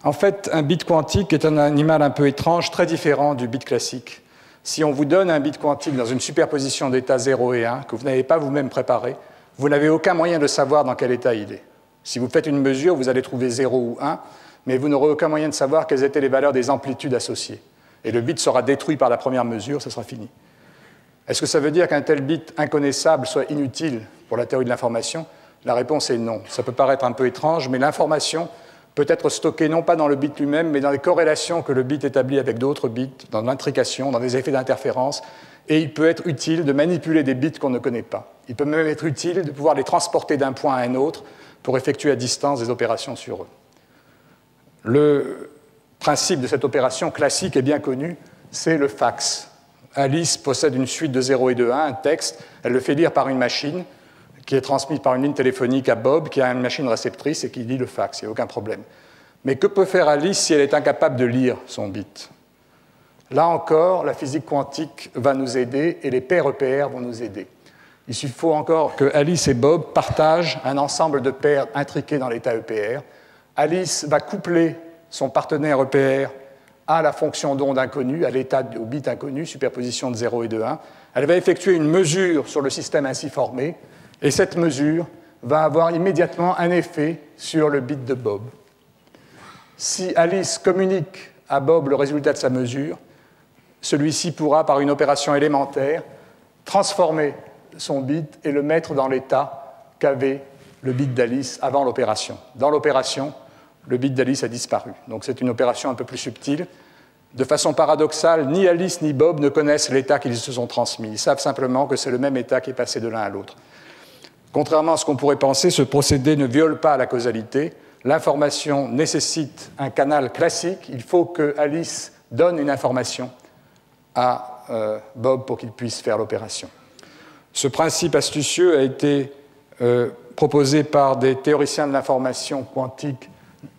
En fait, un bit quantique est un animal un peu étrange, très différent du bit classique. Si on vous donne un bit quantique dans une superposition d'états 0 et 1, que vous n'avez pas vous-même préparé, vous n'avez aucun moyen de savoir dans quel état il est. Si vous faites une mesure, vous allez trouver 0 ou 1, mais vous n'aurez aucun moyen de savoir quelles étaient les valeurs des amplitudes associées. Et le bit sera détruit par la première mesure, ce sera fini. Est-ce que ça veut dire qu'un tel bit inconnaissable soit inutile pour la théorie de l'information? La réponse est non. Ça peut paraître un peu étrange, mais l'information peut être stockée non pas dans le bit lui-même, mais dans les corrélations que le bit établit avec d'autres bits, dans l'intrication, dans des effets d'interférence, et il peut être utile de manipuler des bits qu'on ne connaît pas. Il peut même être utile de pouvoir les transporter d'un point à un autre pour effectuer à distance des opérations sur eux. Le principe de cette opération classique est bien connu, c'est le fax. Alice possède une suite de 0 et de 1, un texte, elle le fait lire par une machine qui est transmise par une ligne téléphonique à Bob, qui a une machine réceptrice et qui lit le fax, il n'y a aucun problème. Mais que peut faire Alice si elle est incapable de lire son bit? Là encore, la physique quantique va nous aider et les paires EPR vont nous aider. Il faut encore que Alice et Bob partagent un ensemble de paires intriquées dans l'état EPR. Alice va coupler son partenaire EPR à la fonction d'onde inconnue, à l'état au bit inconnu, superposition de 0 et de 1. Elle va effectuer une mesure sur le système ainsi formé, et cette mesure va avoir immédiatement un effet sur le bit de Bob. Si Alice communique à Bob le résultat de sa mesure, celui-ci pourra, par une opération élémentaire, transformer son bit et le mettre dans l'état qu'avait le bit d'Alice avant l'opération. Dans l'opération, le bit d'Alice a disparu. Donc c'est une opération un peu plus subtile. De façon paradoxale, ni Alice ni Bob ne connaissent l'état qu'ils se sont transmis. Ils savent simplement que c'est le même état qui est passé de l'un à l'autre. Contrairement à ce qu'on pourrait penser, ce procédé ne viole pas la causalité. L'information nécessite un canal classique. Il faut que Alice donne une information à Bob pour qu'il puisse faire l'opération. Ce principe astucieux a été proposé par des théoriciens de l'information quantique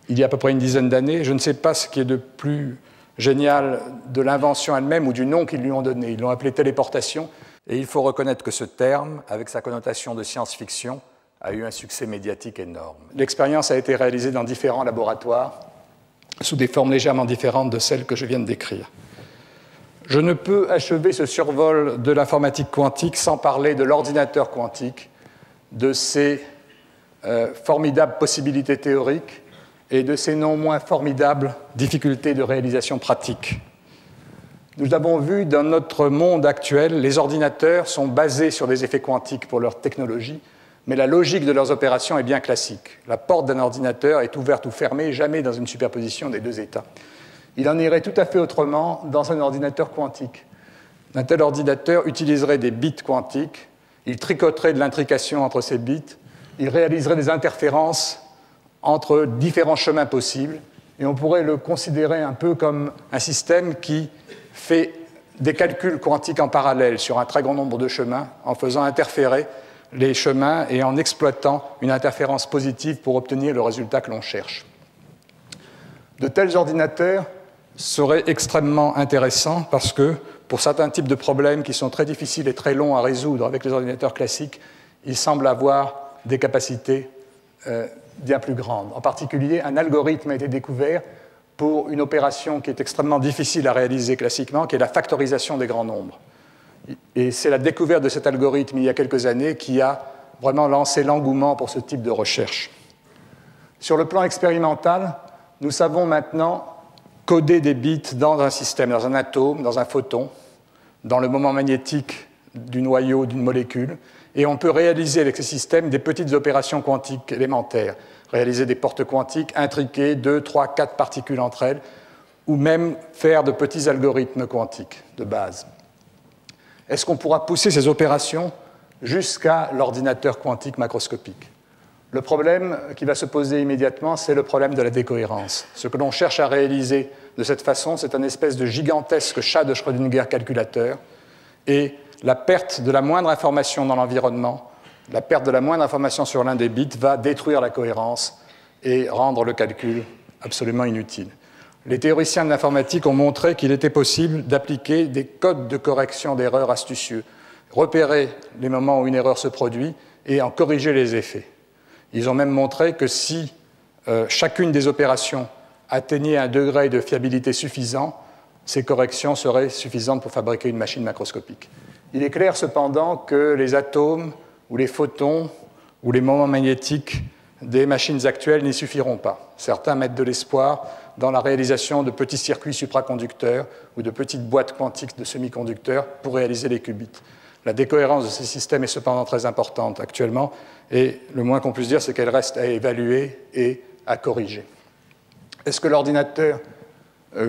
il y a à peu près une dizaine d'années. Je ne sais pas ce qui est de plus génial de l'invention elle-même ou du nom qu'ils lui ont donné. Ils l'ont appelé téléportation. Et il faut reconnaître que ce terme, avec sa connotation de science-fiction, a eu un succès médiatique énorme. L'expérience a été réalisée dans différents laboratoires, sous des formes légèrement différentes de celles que je viens de décrire. Je ne peux achever ce survol de l'informatique quantique sans parler de l'ordinateur quantique, de ses formidables possibilités théoriques et de ses non moins formidables difficultés de réalisation pratique. Nous l'avons vu dans notre monde actuel, les ordinateurs sont basés sur des effets quantiques pour leur technologie, mais la logique de leurs opérations est bien classique. La porte d'un ordinateur est ouverte ou fermée, jamais dans une superposition des deux états. Il en irait tout à fait autrement dans un ordinateur quantique. Un tel ordinateur utiliserait des bits quantiques, il tricoterait de l'intrication entre ces bits, il réaliserait des interférences entre différents chemins possibles, et on pourrait le considérer un peu comme un système qui fait des calculs quantiques en parallèle sur un très grand nombre de chemins en faisant interférer les chemins et en exploitant une interférence positive pour obtenir le résultat que l'on cherche. De tels ordinateurs seraient extrêmement intéressants parce que pour certains types de problèmes qui sont très difficiles et très longs à résoudre avec les ordinateurs classiques, ils semblent avoir des capacités bien plus grandes. En particulier, un algorithme a été découvert pour une opération qui est extrêmement difficile à réaliser classiquement, qui est la factorisation des grands nombres. Et c'est la découverte de cet algorithme il y a quelques années qui a vraiment lancé l'engouement pour ce type de recherche. Sur le plan expérimental, nous savons maintenant coder des bits dans un système, dans un atome, dans un photon, dans le moment magnétique du noyau d'une molécule, et on peut réaliser avec ces systèmes des petites opérations quantiques élémentaires, réaliser des portes quantiques intriquées, 2, 3, 4 particules entre elles, ou même faire de petits algorithmes quantiques de base. Est-ce qu'on pourra pousser ces opérations jusqu'à l'ordinateur quantique macroscopique? Le problème qui va se poser immédiatement, c'est le problème de la décohérence. Ce que l'on cherche à réaliser de cette façon, c'est un espèce de gigantesque chat de Schrödinger calculateur, et la perte de la moindre information dans l'environnement, la perte de la moindre information sur l'un des bits va détruire la cohérence et rendre le calcul absolument inutile. Les théoriciens de l'informatique ont montré qu'il était possible d'appliquer des codes de correction d'erreurs astucieux, repérer les moments où une erreur se produit et en corriger les effets. Ils ont même montré que si chacune des opérations atteignait un degré de fiabilité suffisant, ces corrections seraient suffisantes pour fabriquer une machine macroscopique. Il est clair cependant que les atomes ou les photons ou les moments magnétiques des machines actuelles n'y suffiront pas. Certains mettent de l'espoir dans la réalisation de petits circuits supraconducteurs ou de petites boîtes quantiques de semi-conducteurs pour réaliser les qubits. La décohérence de ces systèmes est cependant très importante actuellement, et le moins qu'on puisse dire, c'est qu'elle reste à évaluer et à corriger. Est-ce que l'ordinateur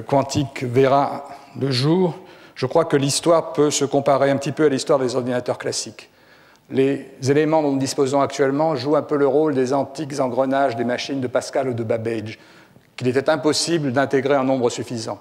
quantique verra le jour? Je crois que l'histoire peut se comparer un petit peu à l'histoire des ordinateurs classiques. Les éléments dont nous disposons actuellement jouent un peu le rôle des antiques engrenages des machines de Pascal ou de Babbage, qu'il était impossible d'intégrer un nombre suffisant.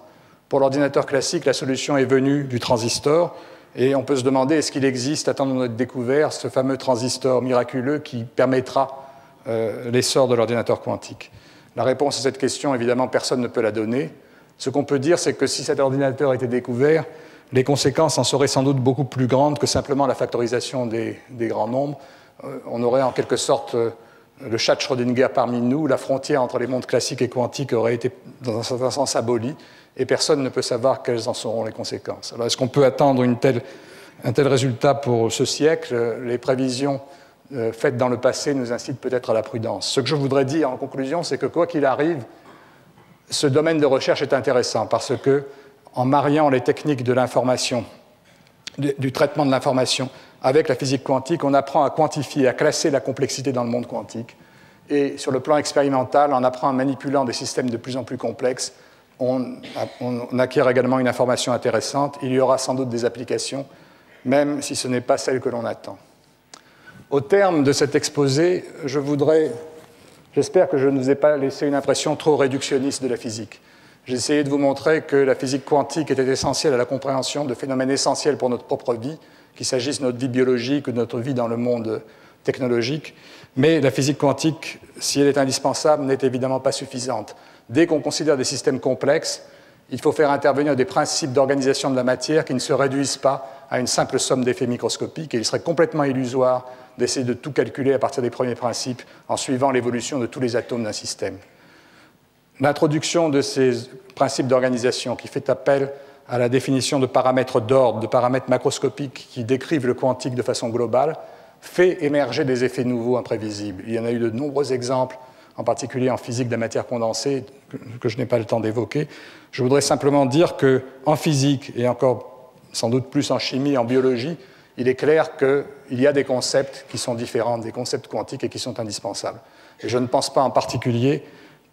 Pour l'ordinateur classique, la solution est venue du transistor, et on peut se demander est-ce qu'il existe, attendant notre découverte, ce fameux transistor miraculeux qui permettra l'essor de l'ordinateur quantique. La réponse à cette question, évidemment, personne ne peut la donner. Ce qu'on peut dire, c'est que si cet ordinateur était découvert, les conséquences en seraient sans doute beaucoup plus grandes que simplement la factorisation des grands nombres. On aurait en quelque sorte le chat de Schrödinger parmi nous, la frontière entre les mondes classiques et quantiques aurait été dans un certain sens abolie, et personne ne peut savoir quelles en seront les conséquences. Alors, est-ce qu'on peut attendre un tel résultat pour ce siècle? Les prévisions faites dans le passé nous incitent peut-être à la prudence. Ce que je voudrais dire en conclusion, c'est que quoi qu'il arrive, ce domaine de recherche est intéressant parce que, en mariant les techniques de l'information, du traitement de l'information avec la physique quantique, on apprend à quantifier, à classer la complexité dans le monde quantique. Et sur le plan expérimental, en apprend en manipulant des systèmes de plus en plus complexes, on acquiert également une information intéressante. Il y aura sans doute des applications, même si ce n'est pas celle que l'on attend. Au terme de cet exposé, j'espère que je ne vous ai pas laissé une impression trop réductionniste de la physique. J'ai essayé de vous montrer que la physique quantique était essentielle à la compréhension de phénomènes essentiels pour notre propre vie, qu'il s'agisse de notre vie biologique ou de notre vie dans le monde technologique. Mais la physique quantique, si elle est indispensable, n'est évidemment pas suffisante. Dès qu'on considère des systèmes complexes, il faut faire intervenir des principes d'organisation de la matière qui ne se réduisent pas à une simple somme d'effets microscopiques, et il serait complètement illusoire d'essayer de tout calculer à partir des premiers principes en suivant l'évolution de tous les atomes d'un système. L'introduction de ces principes d'organisation qui fait appel à la définition de paramètres d'ordre, de paramètres macroscopiques qui décrivent le quantique de façon globale, fait émerger des effets nouveaux imprévisibles. Il y en a eu de nombreux exemples, en particulier en physique de la matière condensée, que je n'ai pas le temps d'évoquer. Je voudrais simplement dire qu'en physique, et encore sans doute plus en chimie, en biologie, il est clair qu'il y a des concepts qui sont différents, des concepts quantiques et qui sont indispensables. Et je ne pense pas en particulier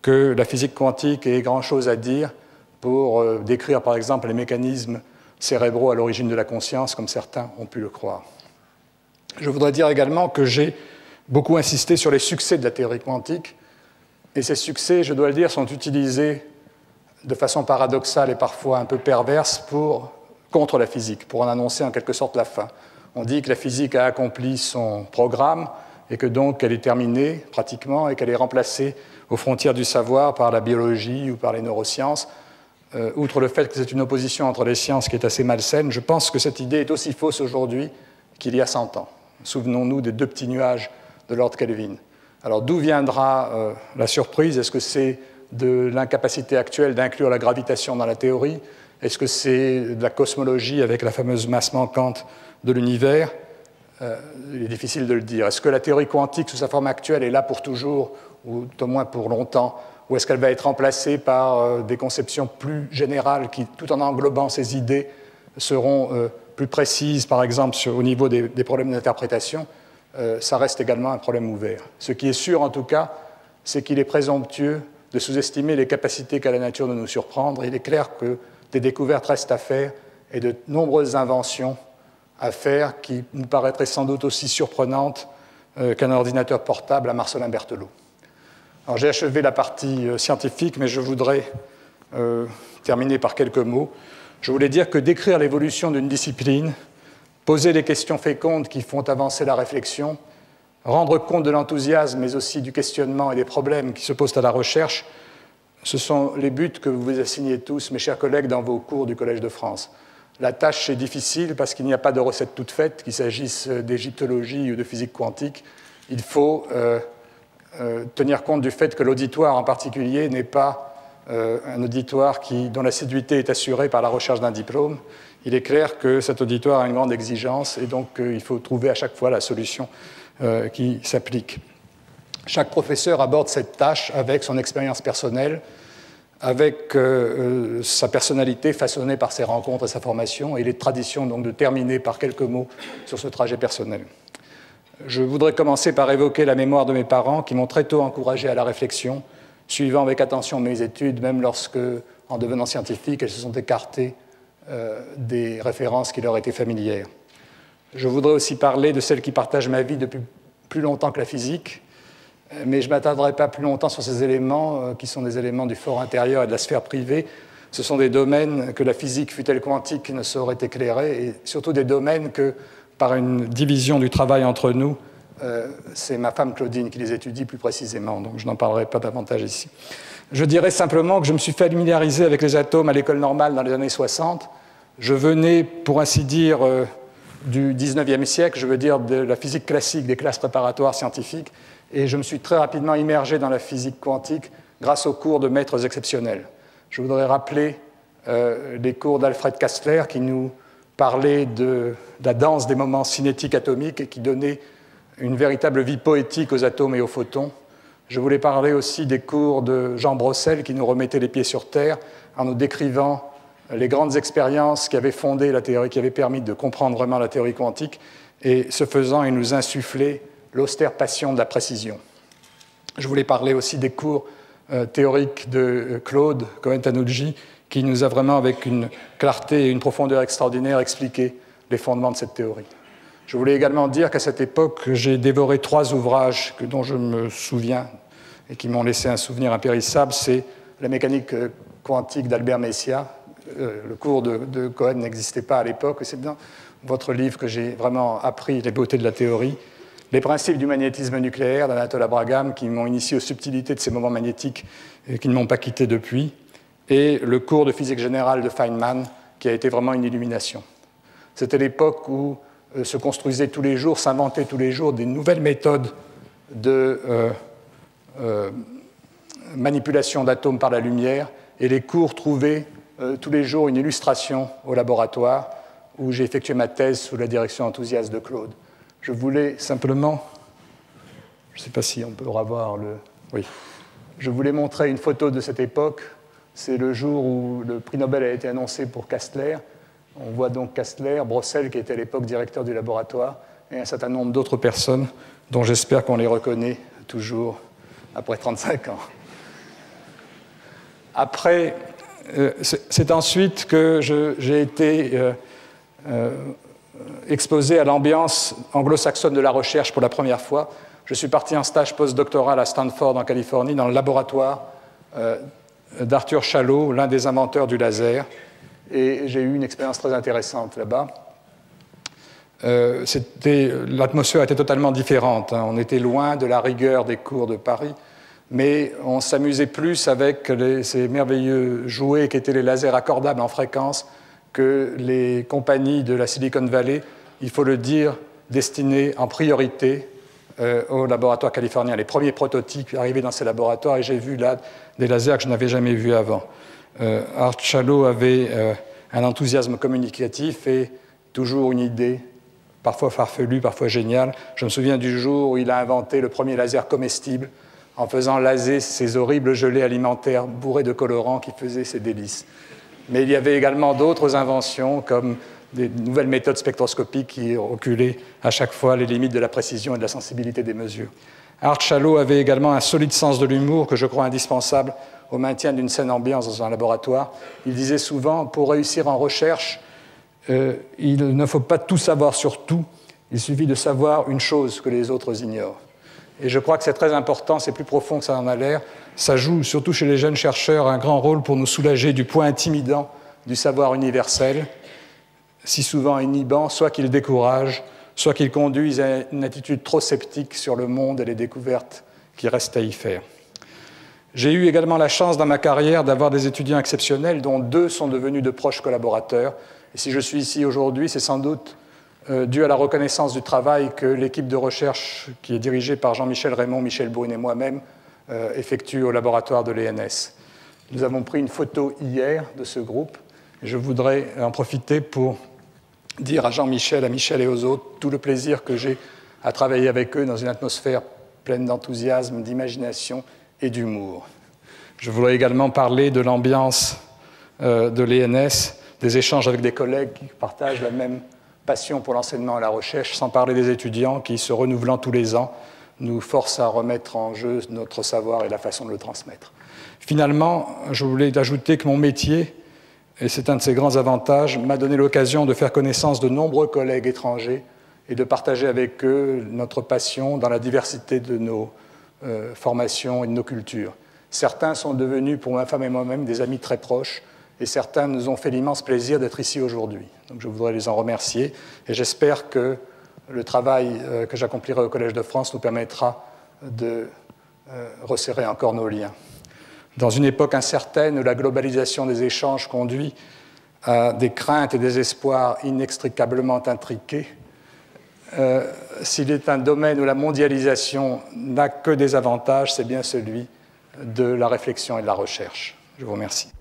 que la physique quantique ait grand-chose à dire pour décrire, par exemple, les mécanismes cérébraux à l'origine de la conscience, comme certains ont pu le croire. Je voudrais dire également que j'ai beaucoup insisté sur les succès de la théorie quantique, Et ces succès, je dois le dire, sont utilisés de façon paradoxale et parfois un peu perverse contre la physique, pour en annoncer en quelque sorte la fin. On dit que la physique a accompli son programme et que donc elle est terminée pratiquement et qu'elle est remplacée aux frontières du savoir par la biologie ou par les neurosciences. Outre le fait que c'est une opposition entre les sciences qui est assez malsaine, je pense que cette idée est aussi fausse aujourd'hui qu'il y a 100 ans. Souvenons-nous des 2 petits nuages de Lord Kelvin. Alors d'où viendra la surprise? Est-ce que c'est de l'incapacité actuelle d'inclure la gravitation dans la théorie? Est-ce que c'est de la cosmologie avec la fameuse masse manquante de l'univers? Il est difficile de le dire. Est-ce que la théorie quantique sous sa forme actuelle est là pour toujours, ou au moins pour longtemps? Ou est-ce qu'elle va être remplacée par des conceptions plus générales qui, tout en englobant ces idées, seront plus précises, par exemple, au niveau des problèmes d'interprétation? Ça reste également un problème ouvert. Ce qui est sûr, en tout cas, c'est qu'il est présomptueux de sous-estimer les capacités qu'a la nature de nous surprendre. Il est clair que des découvertes restent à faire et de nombreuses inventions à faire qui nous paraîtraient sans doute aussi surprenantes qu'un ordinateur portable à Marcellin Berthelot. Alors j'ai achevé la partie scientifique, mais je voudrais terminer par quelques mots. Je voulais dire que décrire l'évolution d'une discipline, poser les questions fécondes qui font avancer la réflexion, rendre compte de l'enthousiasme, mais aussi du questionnement et des problèmes qui se posent à la recherche, ce sont les buts que vous vous assignez tous, mes chers collègues, dans vos cours du Collège de France. La tâche est difficile parce qu'il n'y a pas de recette toute faite, qu'il s'agisse d'égyptologie ou de physique quantique. Il faut tenir compte du fait que l'auditoire en particulier n'est pas un auditoire dont l'assiduité est assurée par la recherche d'un diplôme. Il est clair que cet auditoire a une grande exigence et donc il faut trouver à chaque fois la solution qui s'applique. Chaque professeur aborde cette tâche avec son expérience personnelle, avec sa personnalité façonnée par ses rencontres et sa formation, et il est de tradition donc de terminer par quelques mots sur ce trajet personnel. Je voudrais commencer par évoquer la mémoire de mes parents qui m'ont très tôt encouragé à la réflexion, suivant avec attention mes études, même lorsque, en devenant scientifique, elles se sont écartées des références qui leur étaient familières. Je voudrais aussi parler de celles qui partagent ma vie depuis plus longtemps que la physique, mais je ne m'attarderai pas plus longtemps sur ces éléments qui sont des éléments du fort intérieur et de la sphère privée. Ce sont des domaines que la physique, fût-elle quantique, ne saurait éclairer, et surtout des domaines que, par une division du travail entre nous, c'est ma femme Claudine qui les étudie plus précisément, donc je n'en parlerai pas davantage ici. Je dirais simplement que je me suis familiarisé avec les atomes à l'école normale dans les années 60. Je venais, pour ainsi dire, du 19e siècle, je veux dire de la physique classique, des classes préparatoires scientifiques, et je me suis très rapidement immergé dans la physique quantique grâce aux cours de maîtres exceptionnels. Je voudrais rappeler les cours d'Alfred Kastler qui nous parlait de la danse des moments cinétiques atomiques et qui donnait une véritable vie poétique aux atomes et aux photons. Je voulais parler aussi des cours de Jean Brossel qui nous remettait les pieds sur terre en nous décrivant les grandes expériences qui avaient fondé la théorie, qui avaient permis de comprendre vraiment la théorie quantique, et ce faisant, il nous insufflait l'austère passion de la précision. Je voulais parler aussi des cours théoriques de Claude Cohen-Tannoudji, qui nous a vraiment, avec une clarté et une profondeur extraordinaire, expliqué les fondements de cette théorie. Je voulais également dire qu'à cette époque, j'ai dévoré 3 ouvrages dont je me souviens et qui m'ont laissé un souvenir impérissable. C'est la mécanique quantique d'Albert Messias. Le cours de Cohen n'existait pas à l'époque, et c'est dans votre livre que j'ai vraiment appris les beautés de la théorie. Les principes du magnétisme nucléaire d'Anatole Abraham, qui m'ont initié aux subtilités de ces moments magnétiques et qui ne m'ont pas quitté depuis. Et le cours de physique générale de Feynman, qui a été vraiment une illumination. C'était l'époque où se construisaient tous les jours, s'inventaient tous les jours des nouvelles méthodes de manipulation d'atomes par la lumière, et les cours trouvaient tous les jours une illustration au laboratoire où j'ai effectué ma thèse sous la direction enthousiaste de Claude. Je voulais simplement, je ne sais pas si on peut revoir le... Oui. Je voulais montrer une photo de cette époque. C'est le jour où le prix Nobel a été annoncé pour Kastler. On voit donc Kastler, Brossel, qui était à l'époque directeur du laboratoire, et un certain nombre d'autres personnes dont j'espère qu'on les reconnaît toujours après 35 ans. Après, c'est ensuite que j'ai été exposé à l'ambiance anglo-saxonne de la recherche pour la première fois. Je suis parti en stage postdoctoral à Stanford, en Californie, dans le laboratoire d'Arthur Chalot, l'un des inventeurs du laser. Et j'ai eu une expérience très intéressante là-bas. L'atmosphère était totalement différente. On était loin de la rigueur des cours de Paris, mais on s'amusait plus avec ces merveilleux jouets qui étaient les lasers accordables en fréquence que les compagnies de la Silicon Valley, il faut le dire, destinées en priorité aux laboratoires californiens. Les premiers prototypes arrivaient dans ces laboratoires et j'ai vu là des lasers que je n'avais jamais vus avant. Art Chalot avait un enthousiasme communicatif et toujours une idée, parfois farfelue, parfois géniale. Je me souviens du jour où il a inventé le premier laser comestible en faisant laser ces horribles gelées alimentaires bourrées de colorants qui faisaient ses délices. Mais il y avait également d'autres inventions, comme des nouvelles méthodes spectroscopiques qui reculaient à chaque fois les limites de la précision et de la sensibilité des mesures. Art Chalot avait également un solide sens de l'humour que je crois indispensable au maintien d'une saine ambiance dans un laboratoire. Il disait souvent, pour réussir en recherche, il ne faut pas tout savoir sur tout, il suffit de savoir une chose que les autres ignorent. Et je crois que c'est très important, c'est plus profond que ça en a l'air. Ça joue, surtout chez les jeunes chercheurs, un grand rôle pour nous soulager du poids intimidant du savoir universel, si souvent inhibant, soit qu'il décourage, soit qu'il conduise à une attitude trop sceptique sur le monde et les découvertes qui restent à y faire. J'ai eu également la chance dans ma carrière d'avoir des étudiants exceptionnels, dont 2 sont devenus de proches collaborateurs. Et si je suis ici aujourd'hui, c'est sans doute dû à la reconnaissance du travail que l'équipe de recherche qui est dirigée par Jean-Michel Raymond, Michel Brune et moi-même effectue au laboratoire de l'ENS. Nous avons pris une photo hier de ce groupe. Je voudrais en profiter pour dire à Jean-Michel, à Michel et aux autres tout le plaisir que j'ai à travailler avec eux dans une atmosphère pleine d'enthousiasme, d'imagination et d'humour. Je voudrais également parler de l'ambiance de l'ENS, des échanges avec des collègues qui partagent la même passion pour l'enseignement et la recherche, sans parler des étudiants qui, se renouvelant tous les ans, nous forcent à remettre en jeu notre savoir et la façon de le transmettre. Finalement, je voulais ajouter que mon métier, et c'est un de ses grands avantages, m'a donné l'occasion de faire connaissance de nombreux collègues étrangers et de partager avec eux notre passion dans la diversité de nos formations et de nos cultures. Certains sont devenus, pour ma femme et moi-même, des amis très proches, et certains nous ont fait l'immense plaisir d'être ici aujourd'hui. Donc je voudrais les en remercier, et j'espère que le travail que j'accomplirai au Collège de France nous permettra de resserrer encore nos liens. Dans une époque incertaine où la globalisation des échanges conduit à des craintes et des espoirs inextricablement intriqués, s'il est un domaine où la mondialisation n'a que des avantages, c'est bien celui de la réflexion et de la recherche. Je vous remercie.